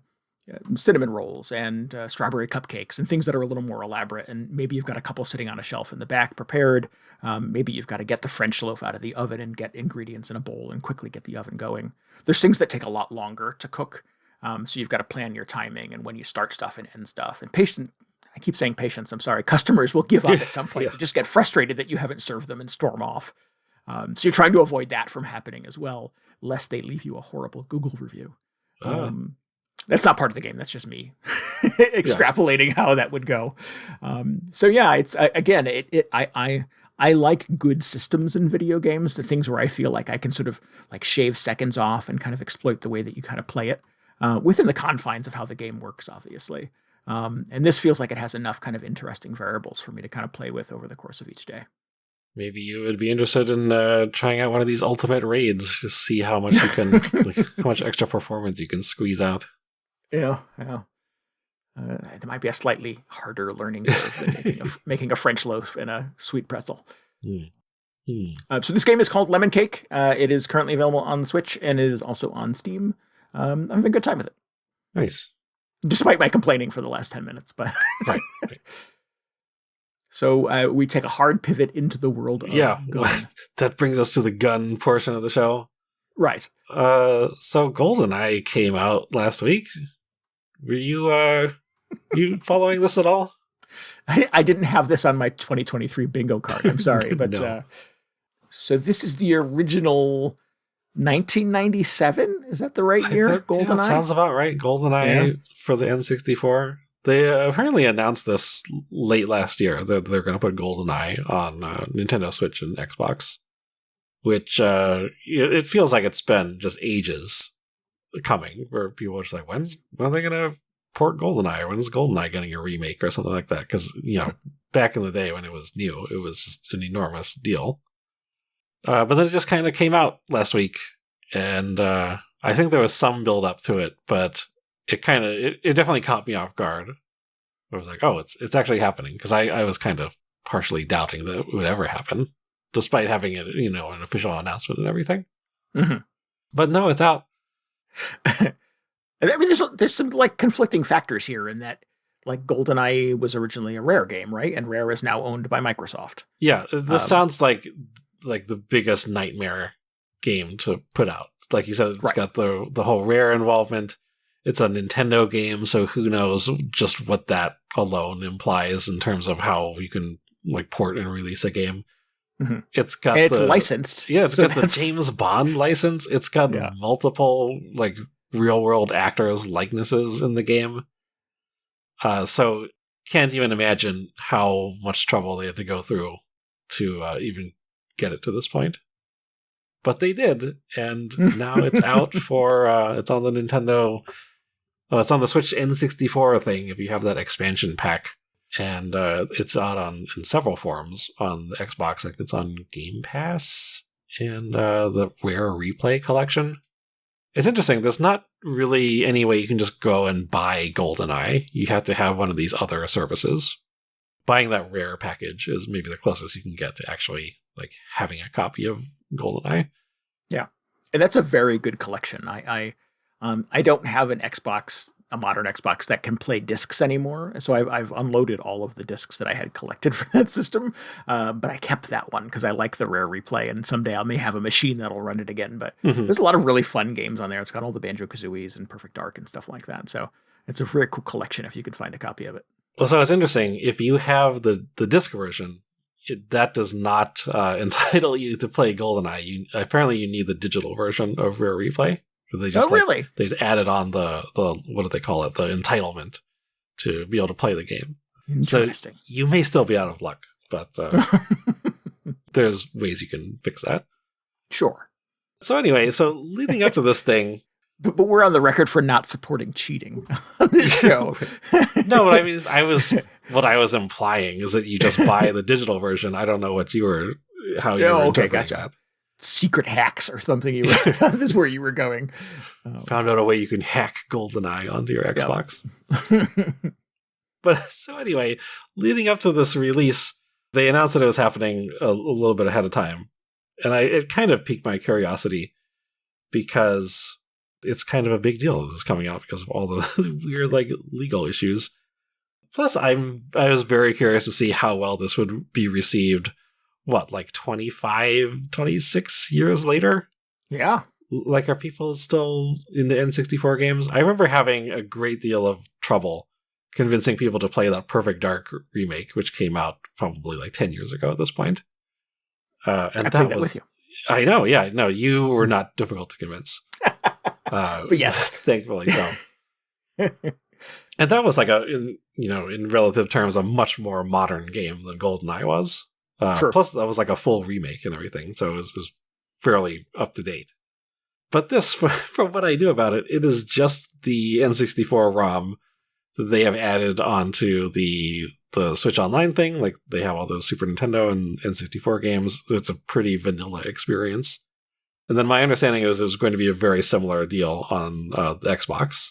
cinnamon rolls and strawberry cupcakes and things that are a little more elaborate. And maybe you've got a couple sitting on a shelf in the back prepared. Maybe you've got to get the French loaf out of the oven and get ingredients in a bowl and quickly get the oven going. There's things that take a lot longer to cook. So you've got to plan your timing and when you start stuff and end stuff. And patience, I keep saying patience, I'm sorry. Customers will give up at some point. You just get frustrated that you haven't served them and storm off. So you're trying to avoid that from happening as well, lest they leave you a horrible Google review. That's not part of the game. That's just me extrapolating how that would go. So yeah, it's again, I like good systems in video games, the things where I feel like I can sort of like shave seconds off and kind of exploit the way that you kind of play it within the confines of how the game works, obviously. And this feels like it has enough kind of interesting variables for me to kind of play with over the course of each day. Maybe you would be interested in trying out one of these ultimate raids, just see how much you can, how much extra performance you can squeeze out. Yeah. It might be a slightly harder learning curve than making a French loaf and a sweet pretzel. So this game is called Lemon Cake. It is currently available on the Switch, and it is also on Steam. I'm having a good time with it. Nice. Despite my complaining for the last 10 minutes. But right. So we take a hard pivot into the world of gun. That brings us to the gun portion of the show. Right. So GoldenEye came out last week. Were you following this at all? I didn't have this on my 2023 bingo card. I'm sorry, but No. So this is the original 1997. Is that the right year? GoldenEye? That sounds about right. GoldenEye for the N64. They apparently announced this late last year that they're going to put GoldenEye on Nintendo Switch and Xbox, which it feels like it's been just ages coming, where people are just like, when are they going to port GoldenEye, or when's GoldenEye getting a remake or something like that? Because, back in the day when it was new, it was just an enormous deal. But then it just kind of came out last week, and I think there was some build up to it, but it definitely caught me off guard. I was like, oh, it's actually happening, because I was kind of partially doubting that it would ever happen, despite having it, an official announcement and everything. Mm-hmm. But no, it's out. I mean, there's some like conflicting factors here in that, like, GoldenEye was originally a Rare game, right? And Rare is now owned by Microsoft. Yeah, this sounds like the biggest nightmare game to put out. Like you said, it's got the whole Rare involvement. It's a Nintendo game, so who knows just what that alone implies in terms of how you can like port and release a game. Mm-hmm. It's got it's licensed. Yeah, it's got the James Bond license. It's got multiple like real world actors' likenesses in the game. So can't even imagine how much trouble they had to go through to even get it to this point. But they did, and now it's out for it's on the Nintendo. It's on the Switch N64 thing if you have that expansion pack. And it's out in several forms on the Xbox. Like it's on Game Pass and the Rare Replay collection. It's interesting. There's not really any way you can just go and buy GoldenEye. You have to have one of these other services. Buying that Rare package is maybe the closest you can get to actually like having a copy of GoldenEye. Yeah, and that's a very good collection. I don't have an Xbox, a modern Xbox that can play discs anymore. So I've unloaded all of the discs that I had collected for that system. But I kept that one because I like the Rare Replay, and someday I may have a machine that'll run it again. But there's a lot of really fun games on there. It's got all the Banjo-Kazooies and Perfect Dark and stuff like that. So it's a very cool collection if you can find a copy of it. Well, so it's interesting. If you have the disc version, that does not entitle you to play GoldenEye. Apparently you need the digital version of Rare Replay. So they just really? They just added on the what do they call it? The entitlement to be able to play the game. Interesting. So you may still be out of luck, but there's ways you can fix that. Sure. So anyway, leading up to this thing, but we're on the record for not supporting cheating on this show. No, what I mean is what I was implying is that you just buy the digital version. I don't know how you were okay, gotcha. That. Secret hacks or something is where you were going. Found out a way you can hack GoldenEye onto your Xbox. Yep. But so anyway, leading up to this release, they announced that it was happening a little bit ahead of time. And it kind of piqued my curiosity because it's kind of a big deal that this is coming out because of all the weird like legal issues. Plus, I was very curious to see how well this would be received. What, like 25, 26 years later? Yeah. Like, are people still in the N64 games? I remember having a great deal of trouble convincing people to play that Perfect Dark remake, which came out probably like 10 years ago at this point. And I played that with you. I know, yeah. No, you were not difficult to convince. But yes. Thankfully so. And that was like in relative terms, a much more modern game than GoldenEye was. Sure. Plus, that was like a full remake and everything, so it was fairly up to date. But this, from what I knew about it, it is just the N64 ROM that they have added onto the Switch Online thing. Like, they have all those Super Nintendo and N64 games. It's a pretty vanilla experience. And then my understanding is it was going to be a very similar deal on the Xbox.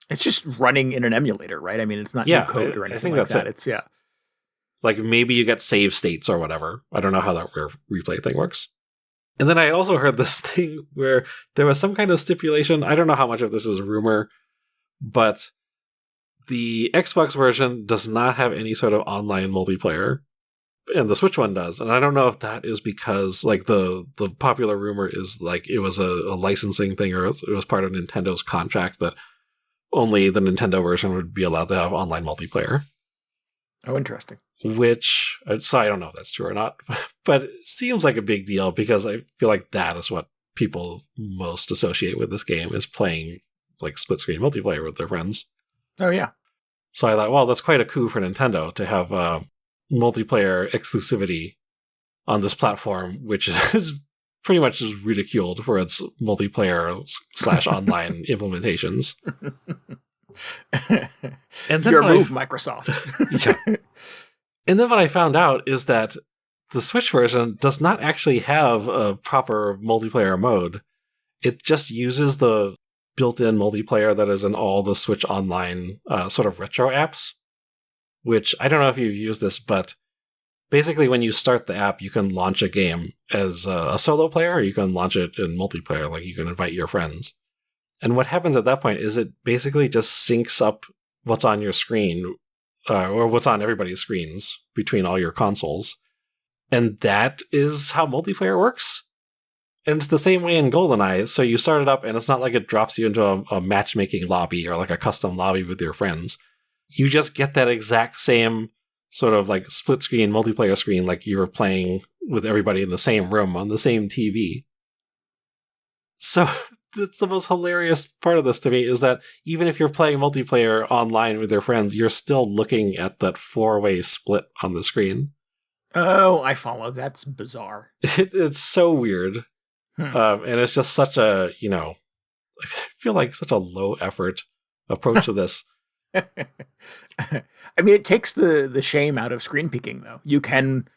It's just running in an emulator, right? I mean, it's not new code or anything. I think like that. It's like maybe you get save states or whatever. I don't know how that Rare Replay thing works. And then I also heard this thing where there was some kind of stipulation. I don't know how much of this is rumor, but the Xbox version does not have any sort of online multiplayer, and the Switch one does. And I don't know if that is because like the popular rumor is like it was a licensing thing, or it was part of Nintendo's contract that only the Nintendo version would be allowed to have online multiplayer. Oh, interesting. Which, so I don't know if that's true or not, but it seems like a big deal because I feel like that is what people most associate with this game, is playing like split screen multiplayer with their friends. Oh, yeah. So I thought, well, that's quite a coup for Nintendo to have multiplayer exclusivity on this platform, which is pretty much just ridiculed for its multiplayer / online implementations. And then your move, Microsoft. Yeah. And then what I found out is that the Switch version does not actually have a proper multiplayer mode. It just uses the built-in multiplayer that is in all the Switch Online sort of retro apps, which I don't know if you've used this, but basically when you start the app, you can launch a game as a solo player, or you can launch it in multiplayer, like you can invite your friends. And what happens at that point is it basically just syncs up what's on your screen, or what's on everybody's screens between all your consoles. And that is how multiplayer works. And it's the same way in GoldenEye. So you start it up, and it's not like it drops you into a matchmaking lobby or like a custom lobby with your friends. You just get that exact same sort of like split screen multiplayer screen, like you were playing with everybody in the same room on the same TV. So that's the most hilarious part of this to me, is that even if you're playing multiplayer online with your friends, you're still looking at that 4-way split on the screen. Oh, I follow. That's bizarre. It's so weird. And it's just such a, I feel like such a low effort approach to this. I mean, it takes the shame out of screen peeking, though. You can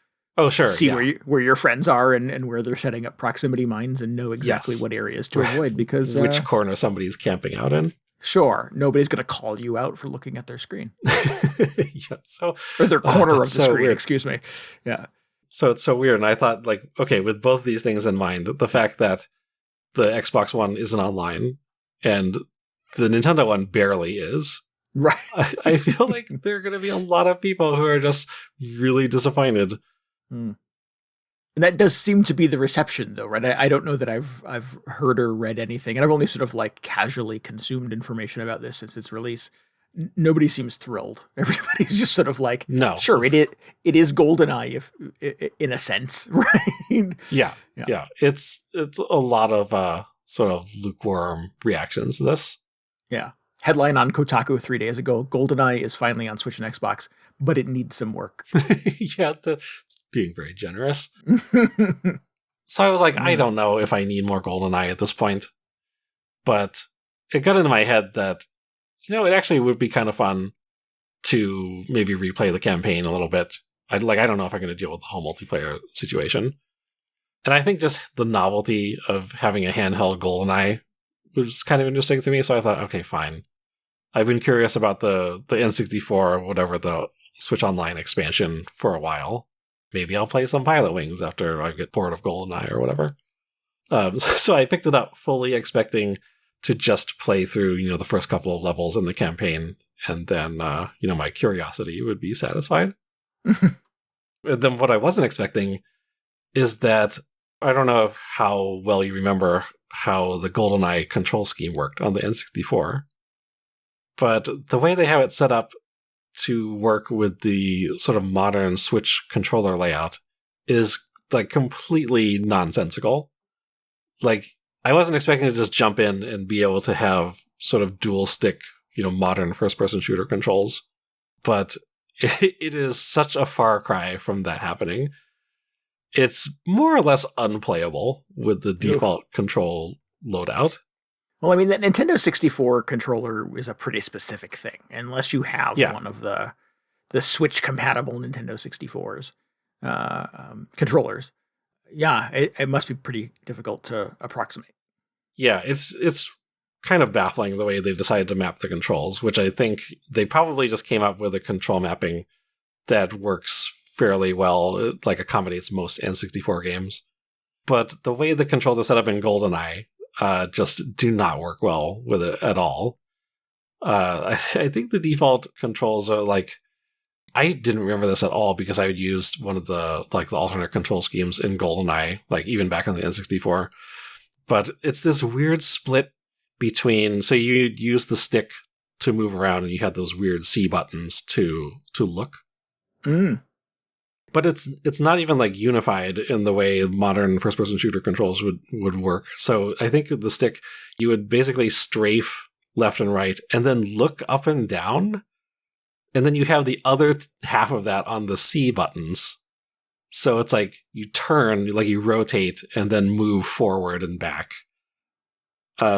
see where your friends are and where they're setting up proximity mines and know exactly what areas to avoid, because which corner somebody's camping out in. Sure, nobody's going to call you out for looking at their screen. Or their corner of the screen. Weird. Excuse me. Yeah. So it's so weird, and I thought, like, okay, with both these things in mind, the fact that the Xbox One isn't online and the Nintendo one barely is. Right. I feel like there are going to be a lot of people who are just really disappointed. And that does seem to be the reception, though, right? I don't know that I've heard or read anything, and I've only sort of like casually consumed information about this since its release. Nobody seems thrilled. Everybody's just sort of like, no, sure, it is GoldenEye, if in a sense, right? Yeah. It's a lot of sort of lukewarm reactions to this. Yeah. Headline on Kotaku 3 days ago: GoldenEye is finally on Switch and Xbox, but it needs some work. Yeah, being very generous. So I was like, I don't know if I need more GoldenEye at this point. But it got into my head that, it actually would be kind of fun to maybe replay the campaign a little bit. I don't know if I'm going to deal with the whole multiplayer situation. And I think just the novelty of having a handheld GoldenEye was kind of interesting to me. So I thought, okay, fine. I've been curious about the N64 or whatever, the Switch Online expansion for a while. Maybe I'll play some Pilot Wings after I get bored of GoldenEye or whatever. So I picked it up fully expecting to just play through, the first couple of levels in the campaign, and then, my curiosity would be satisfied. And then what I wasn't expecting is that, I don't know how well you remember how the GoldenEye control scheme worked on the N64, but the way they have it set up to work with the sort of modern Switch controller layout is like completely nonsensical. Like, I wasn't expecting to just jump in and be able to have sort of dual stick, modern first-person shooter controls, but it is such a far cry from that happening. It's more or less unplayable with the default control loadout. Well, I mean, the Nintendo 64 controller is a pretty specific thing, unless you have one of the Switch-compatible Nintendo 64's controllers. Yeah, it must be pretty difficult to approximate. Yeah, it's kind of baffling the way they've decided to map the controls, which I think they probably just came up with a control mapping that works fairly well, like accommodates most N64 games. But the way the controls are set up in GoldenEye just do not work well with it at all. I think the default controls are like, I didn't remember this at all because I had used one of the alternate control schemes in GoldenEye, like even back on the N64. But it's this weird split between, so you'd use the stick to move around and you had those weird C buttons to look. But it's not even like unified in the way modern first-person shooter controls would work. So I think with the stick, you would basically strafe left and right and then look up and down. And then you have the other half of that on the C buttons. So it's like you turn, like you rotate, and then move forward and back.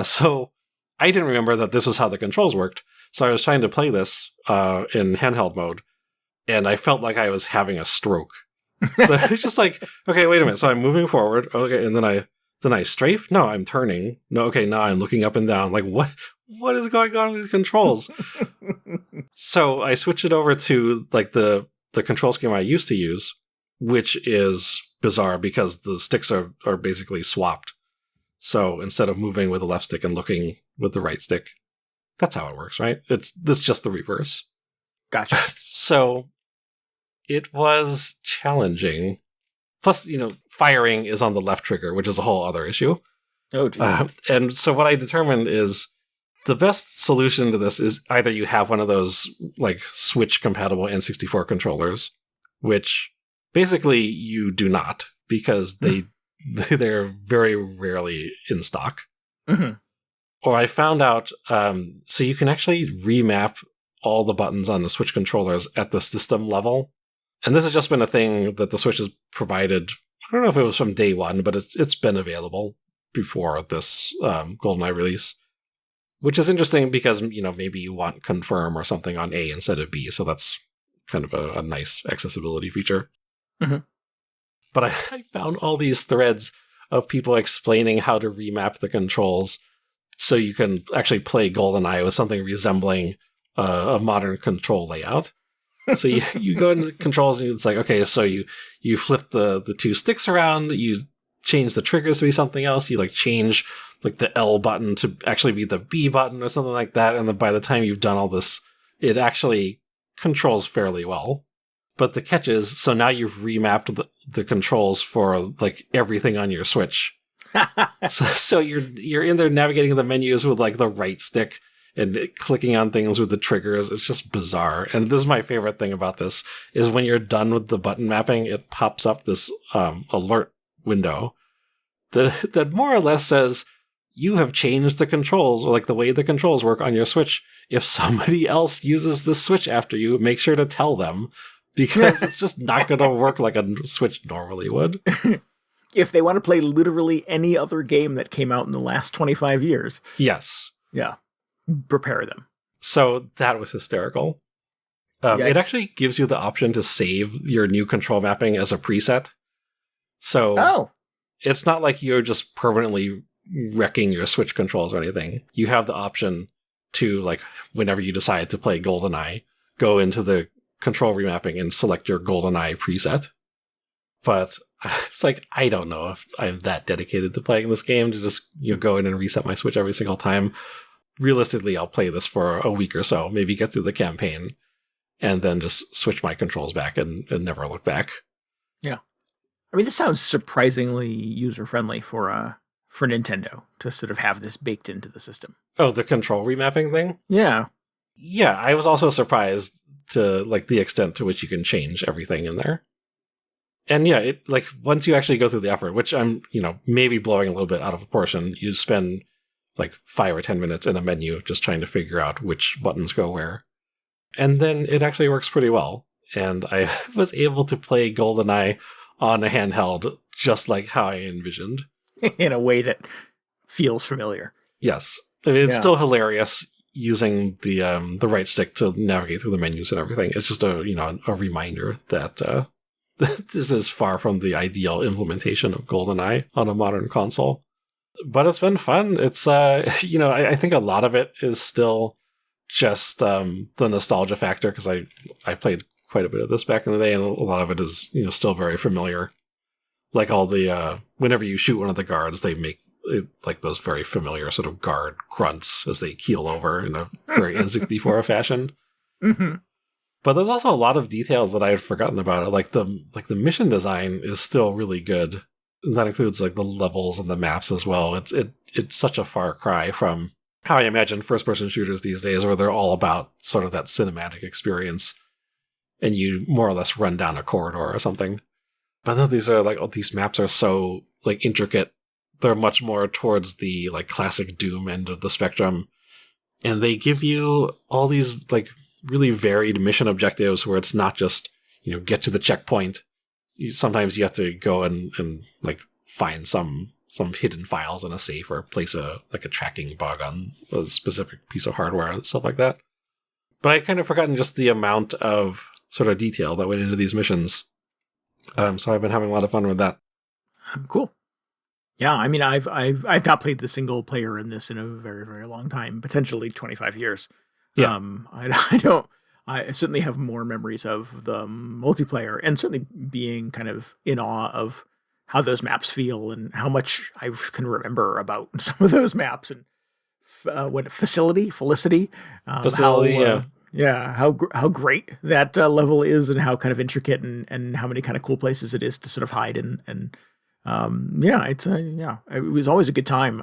So I didn't remember that this was how the controls worked. So I was trying to play this in handheld mode, and I felt like I was having a stroke. So it's just like, okay, wait a minute. So I'm moving forward. Okay, and then I strafe? No, I'm turning. No, okay, now I'm looking up and down. Like, what is going on with these controls? So I switched it over to like the control scheme I used to use, which is bizarre because the sticks are basically swapped. So instead of moving with the left stick and looking with the right stick, that's how it works, right? It's just the reverse. Gotcha. So it was challenging Plus, firing is on the left trigger, which is a whole other issue. Oh, geez. And so what I determined is the best solution to this is either you have one of those like Switch-compatible N64 controllers, which basically you do not, because they're very rarely in stock. Mm-hmm. Or I found out, so you can actually remap all the buttons on the Switch controllers at the system level. And this has just been a thing that the Switch has provided. I don't know if it was from day one, but it's been available before this GoldenEye release. Which is interesting because, maybe you want confirm or something on A instead of B. So that's kind of a nice accessibility feature. Mm-hmm. But I found all these threads of people explaining how to remap the controls so you can actually play GoldenEye with something resembling a modern control layout. So you go into controls and it's like, okay, so you flip the two sticks around, you change the triggers to be something else, you like change like the L button to actually be the B button or something like that, and then by the time you've done all this, it actually controls fairly well. But the catch is, so now you've remapped the controls for like everything on your Switch. so you're in there navigating the menus with like the right stick and clicking on things with the triggers. It's just bizarre. And this is my favorite thing about this, is when you're done with the button mapping, it pops up this alert window that more or less says, you have changed the controls, or like the way the controls work on your Switch. If somebody else uses the Switch after you, make sure to tell them, because it's just not going to work like a Switch normally would. If they want to play literally any other game that came out in the last 25 years. Yes. Yeah. Prepare them. So that was hysterical. It actually gives you the option to save your new control mapping as a preset. So it's not like you're just permanently wrecking your Switch controls or anything. You have the option to, like, whenever you decide to play GoldenEye, go into the control remapping and select your GoldenEye preset. But it's like, I don't know if I'm that dedicated to playing this game to just go in and reset my Switch every single time. Realistically, I'll play this for a week or so, maybe get through the campaign, and then just switch my controls back and never look back. Yeah. I mean, this sounds surprisingly user-friendly for Nintendo to sort of have this baked into the system. Oh, the control remapping thing? Yeah. Yeah, I was also surprised to like the extent to which you can change everything in there. And yeah, it like once you actually go through the effort, which I'm, maybe blowing a little bit out of proportion, you spend like 5 or 10 minutes in a menu just trying to figure out which buttons go where. And then it actually works pretty well. And I was able to play GoldenEye on a handheld just like how I envisioned. In a way that feels familiar. Yes. I mean, it's still hilarious using the right stick to navigate through the menus and everything. It's just a reminder that this is far from the ideal implementation of GoldenEye on a modern console. But it's been fun. It's, I think a lot of it is still just the nostalgia factor, because I played quite a bit of this back in the day, and a lot of it is, still very familiar. Like all the, whenever you shoot one of the guards, they make like those very familiar sort of guard grunts as they keel over in a very N64 fashion. Mm-hmm. But there's also a lot of details that I had forgotten about it. Like the mission design is still really good. And that includes like the levels and the maps as well. It's such a far cry from how I imagine first-person shooters these days, where they're all about sort of that cinematic experience, and you more or less run down a corridor or something. But no, these maps are so like intricate. They're much more towards the like classic Doom end of the spectrum, and they give you all these like really varied mission objectives where it's not just get to the checkpoint. Sometimes you have to go and like find some hidden files in a safe, or place a tracking bug on a specific piece of hardware and stuff like that. But I kind of forgotten just the amount of sort of detail that went into these missions. So I've been having a lot of fun with that. Cool. Yeah, I mean, I've not played the single player in this in a very, very long time, potentially 25 years. Yeah. I certainly have more memories of the multiplayer, and certainly being kind of in awe of how those maps feel and how much I can remember about some of those maps, and Felicity, Facility, Yeah, how great that level is, and how kind of intricate, and how many kind of cool places it is to sort of hide in, and yeah, it was always a good time.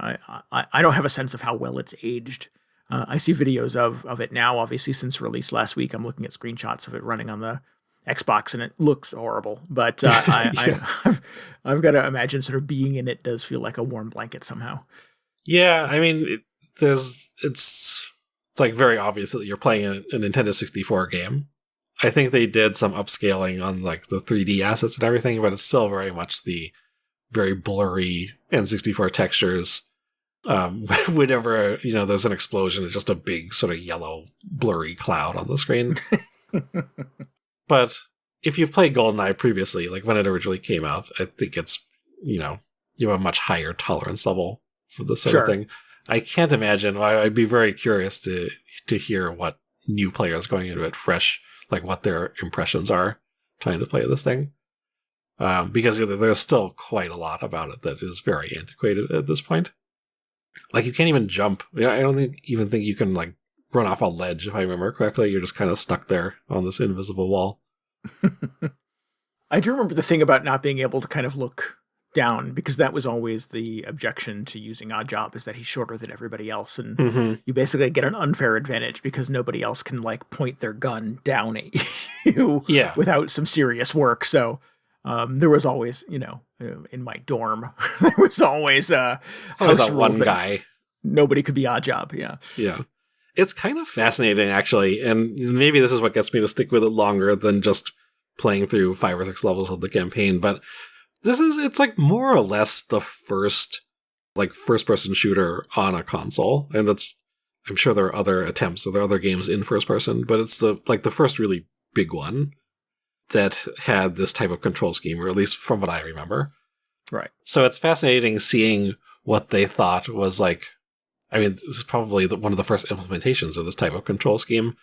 I don't have a sense of how well it's aged. I see videos of it now, obviously since release last week. I'm looking at screenshots of it running on the Xbox, and it looks horrible. But I've got to imagine sort of being in it does feel like a warm blanket somehow. Yeah, I mean, it's like very obvious that you're playing a Nintendo 64 game. I think they did some upscaling on like the 3D assets and everything, but it's still very much the very blurry N64 textures. Whenever there's an explosion, it's just a big sort of yellow blurry cloud on the screen. But if you've played GoldenEye previously, like when it originally came out, I think it's you have a much higher tolerance level for this sort of thing. I can't imagine. I'd be very curious to hear what new players going into it fresh, like what their impressions are trying to play this thing. Because there's still quite a lot about it that is very antiquated at this point. Like you can't even jump. I don't even think you can like run off a ledge, if I remember correctly. You're just kind of stuck there on this invisible wall. I do remember the thing about not being able to kind of look down, because that was always the objection to using Oddjob, is that he's shorter than everybody else, and you basically get an unfair advantage because nobody else can like point their gun down at you without some serious work. So there was always, in my dorm, there was always that one guy. Nobody could be Oddjob. Yeah. It's kind of fascinating, actually, and maybe this is what gets me to stick with it longer than just playing through 5 or 6 levels of the campaign, but it's like more or less the first like first-person shooter on a console, and I'm sure there are other attempts, or there are other games in first person, but it's the first really big one that had this type of control scheme, or at least from what I remember. Right. So it's fascinating seeing what they thought was like. I mean, this is probably one of the first implementations of this type of control scheme.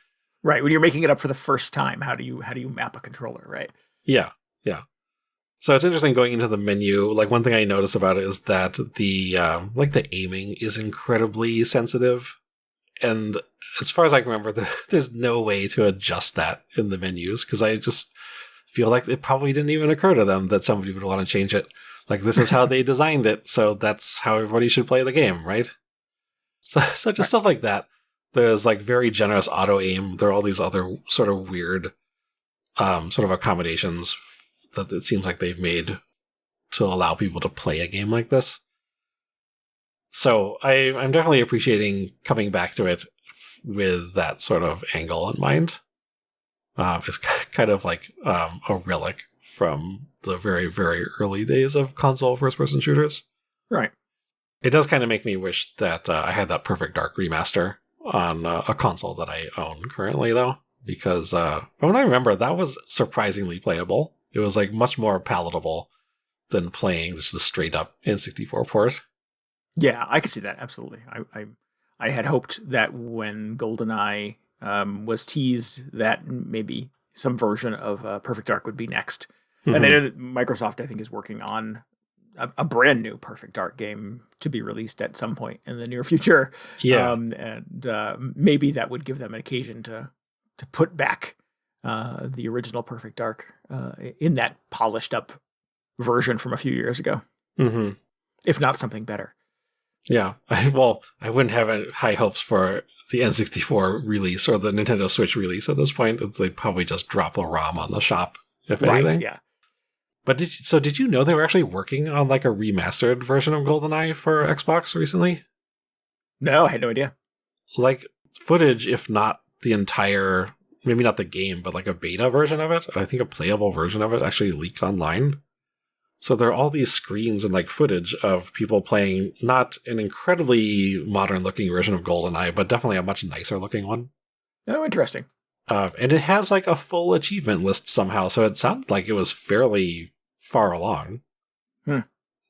Right. When you're making it up for the first time, how do you map a controller, right? Yeah. So it's interesting going into the menu. Like one thing I noticed about it is that the aiming is incredibly sensitive, and as far as I can remember, there's no way to adjust that in the menus, because I just feel like it probably didn't even occur to them that somebody would want to change it. Like this is how they designed it, so that's how everybody should play the game, right? So just stuff like that. There's like very generous auto aim. There are all these other sort of weird sort of accommodations that it seems like they've made to allow people to play a game like this. So I'm definitely appreciating coming back to it with that sort of angle in mind. It's kind of like a relic from the very, very early days of console first-person shooters. Right. It does kind of make me wish that I had that Perfect Dark remaster on a console that I own currently, though, because from what I remember, that was surprisingly playable. It was like much more palatable than playing just the straight up N64 port. Yeah, I could see that, absolutely. I had hoped that when GoldenEye was teased, that maybe some version of Perfect Dark would be next. Mm-hmm. And I know that Microsoft, I think, is working on a brand new Perfect Dark game to be released at some point in the near future. Yeah. And maybe that would give them an occasion to put back the original Perfect Dark in that polished up version from a few years ago. Mm-hmm. If not something better. Yeah. I wouldn't have high hopes for the N64 release or the Nintendo Switch release at this point. They'd probably just drop the ROM on the shop, if anything. Right, yeah. But did you know they were actually working on like a remastered version of GoldenEye for Xbox recently? No, I had no idea. Like footage, if not the entire, maybe not the game, but like a beta version of it. I think a playable version of it actually leaked online. So there are all these screens and like footage of people playing not an incredibly modern looking version of GoldenEye, but definitely a much nicer looking one. Oh, interesting. And it has like a full achievement list somehow, so it sounds like it was fairly far along.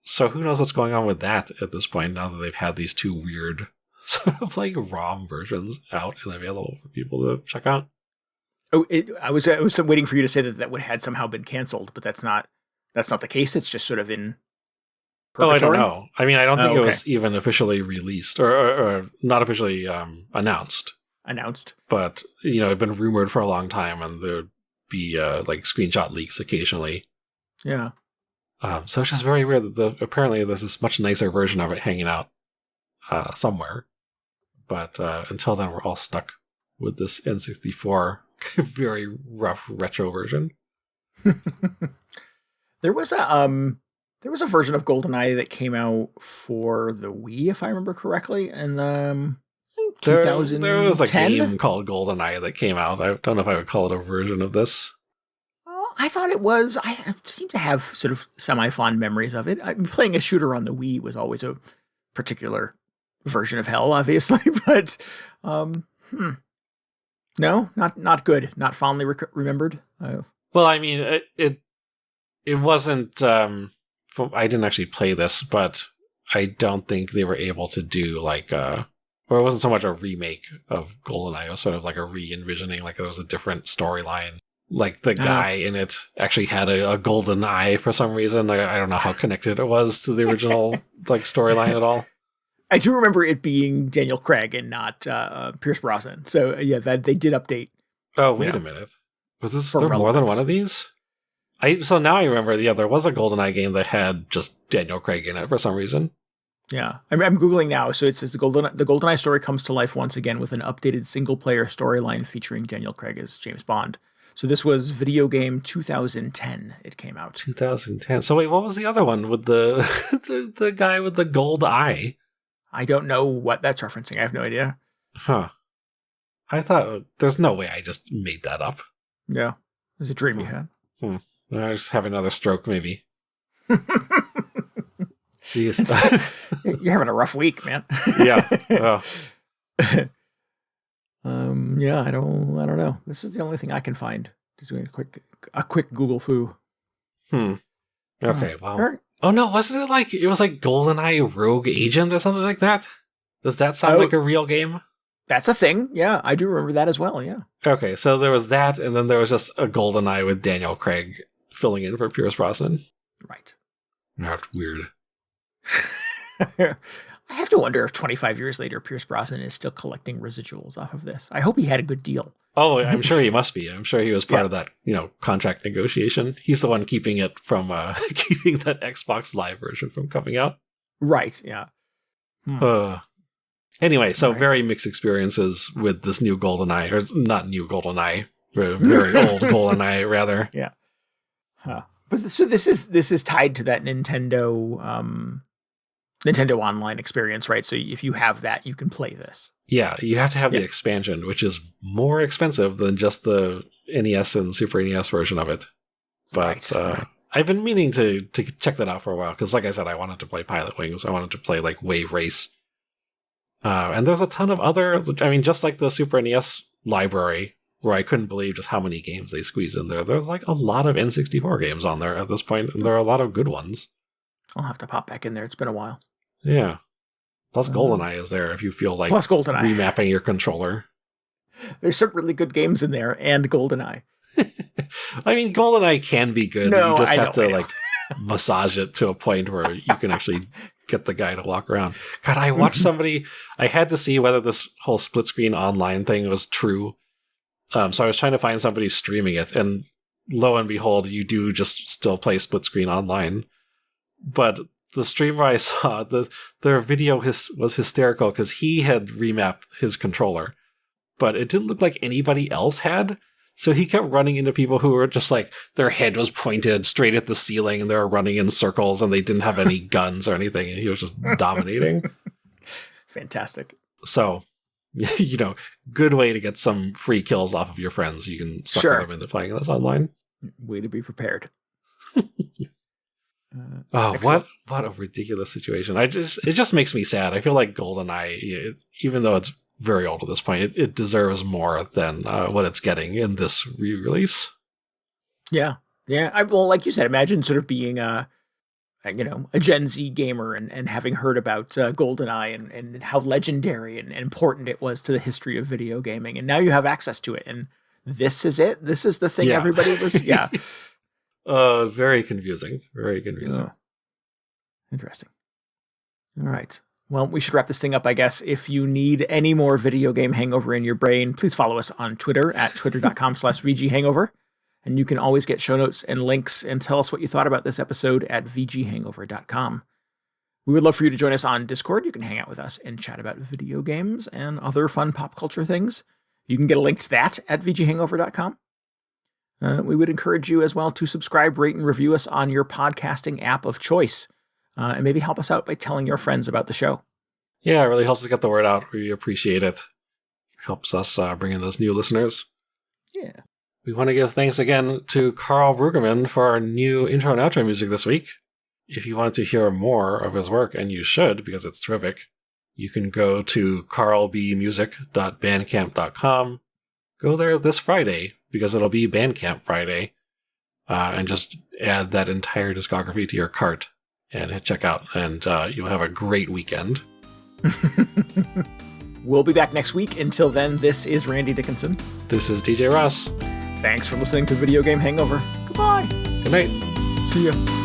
So who knows what's going on with that at this point, now that they've had these two weird sort of like ROM versions out and available for people to check out. Oh, I was waiting for you to say that would had somehow been canceled, but that's not the case. It's just sort of in purgatory? Oh, I don't know. I mean, I don't think it was even officially released or not officially announced. announced. But, it'd been rumored for a long time, and there'd be like screenshot leaks occasionally. Yeah. So it's just very weird that apparently there's this much nicer version of it hanging out somewhere. But until then, we're all stuck with this N64 very rough retro version. There was a version of GoldenEye that came out for the Wii, if I remember correctly, in 2010. There was a game called GoldenEye that came out. I don't know if I would call it a version of this. I thought it was. I seem to have sort of semi-fond memories of it. Playing a shooter on the Wii was always a particular version of hell, obviously, but no, not good. Not fondly remembered. Well, I mean, it wasn't. I didn't actually play this, but I don't think they were able to do like or it wasn't so much a remake of GoldenEye. It was sort of like a re-envisioning. Like there was a different storyline. Like the guy in it actually had a golden eye for some reason. I don't know how connected it was to the original like storyline at all. I do remember it being Daniel Craig and not Pierce Brosnan. So yeah, that they did update. Oh, wait a minute. Was there more than one of these? So now I remember, there was a GoldenEye game that had just Daniel Craig in it for some reason. Yeah, I'm Googling now. So it says the GoldenEye story comes to life once again with an updated single-player storyline featuring Daniel Craig as James Bond. So this was video game 2010. It came out 2010. So wait, what was the other one with the the guy with the gold eye? I don't know what that's referencing. I have no idea. Huh. I thought there's no way I just made that up. Yeah, it was a dream you had. I just have another stroke, maybe. Jeez. You're having a rough week, man. Yeah. Oh. Yeah, I don't know. This is the only thing I can find. Just doing a quick Google foo. Okay, well. Oh no, wasn't it it was like GoldenEye Rogue Agent or something like that? Does that sound like a real game? That's a thing. Yeah, I do remember that as well, yeah. Okay, so there was that, and then there was just a GoldenEye with Daniel Craig filling in for Pierce Brosnan. Right. Not weird. I have to wonder if 25 years later, Pierce Brosnan is still collecting residuals off of this. I hope he had a good deal. Oh, I'm sure he must be. I'm sure he was part of that, contract negotiation. He's the one keeping it from keeping that Xbox Live version from coming out. Right. Yeah. Anyway, so very mixed experiences with this new GoldenEye, or not new GoldenEye, very old GoldenEye rather. Yeah. Huh. But so this is tied to that Nintendo Online experience, right? So if you have that, you can play this. Yeah, you have to have the expansion, which is more expensive than just the NES and Super NES version of it. But I've been meaning to check that out for a while, because like I said, I wanted to play Pilot Wings. I wanted to play like Wave Race. And there's a ton of other, just like the Super NES library, where I couldn't believe just how many games they squeezed in there. There's like a lot of N64 games on there at this point, and there are a lot of good ones. I'll have to pop back in there. It's been a while. Yeah. Plus GoldenEye is there if you feel like remapping your controller. There's some really good games in there, and GoldenEye. GoldenEye can be good. No, you just have to massage it to a point where you can actually get the guy to walk around. God, I watched somebody, I had to see whether this whole split screen online thing was true. So I was trying to find somebody streaming it, and lo and behold, you do just still play split screen online. But the streamer I saw, their video was hysterical because he had remapped his controller, but it didn't look like anybody else had. So he kept running into people who were just like, their head was pointed straight at the ceiling and they were running in circles and they didn't have any guns or anything. And he was just dominating. Fantastic. So, good way to get some free kills off of your friends. You can sucker them into playing this online. Way to be prepared. What a ridiculous situation. It just makes me sad. I feel like GoldenEye, even though it's very old at this point, it deserves more than what it's getting in this re-release. Yeah. Well, like you said, imagine sort of being a Gen Z gamer and having heard about GoldenEye and how legendary and important it was to the history of video gaming, and now you have access to it, and this is it. This is the thing everybody was. Yeah. Very confusing. Very confusing. Interesting. All right. Well, we should wrap this thing up, I guess. If you need any more video game hangover in your brain, please follow us on Twitter at twitter.com/VGHangover. And you can always get show notes and links and tell us what you thought about this episode at VGHangover.com. We would love for you to join us on Discord. You can hang out with us and chat about video games and other fun pop culture things. You can get a link to that at VGHangover.com. We would encourage you as well to subscribe, rate, and review us on your podcasting app of choice. And maybe help us out by telling your friends about the show. Yeah, it really helps us get the word out. We appreciate it. Helps us bring in those new listeners. Yeah. We want to give thanks again to Karl Brueggemann for our new intro and outro music this week. If you want to hear more of his work, and you should because it's terrific, you can go to karlbmusic.bandcamp.com. Go there this Friday because it'll be Bandcamp Friday, and just add that entire discography to your cart and hit checkout, and you'll have a great weekend. We'll be back next week. Until then, this is Randy Dickinson. This is DJ Ross. Thanks for listening to Video Game Hangover. Goodbye. Good night. See ya.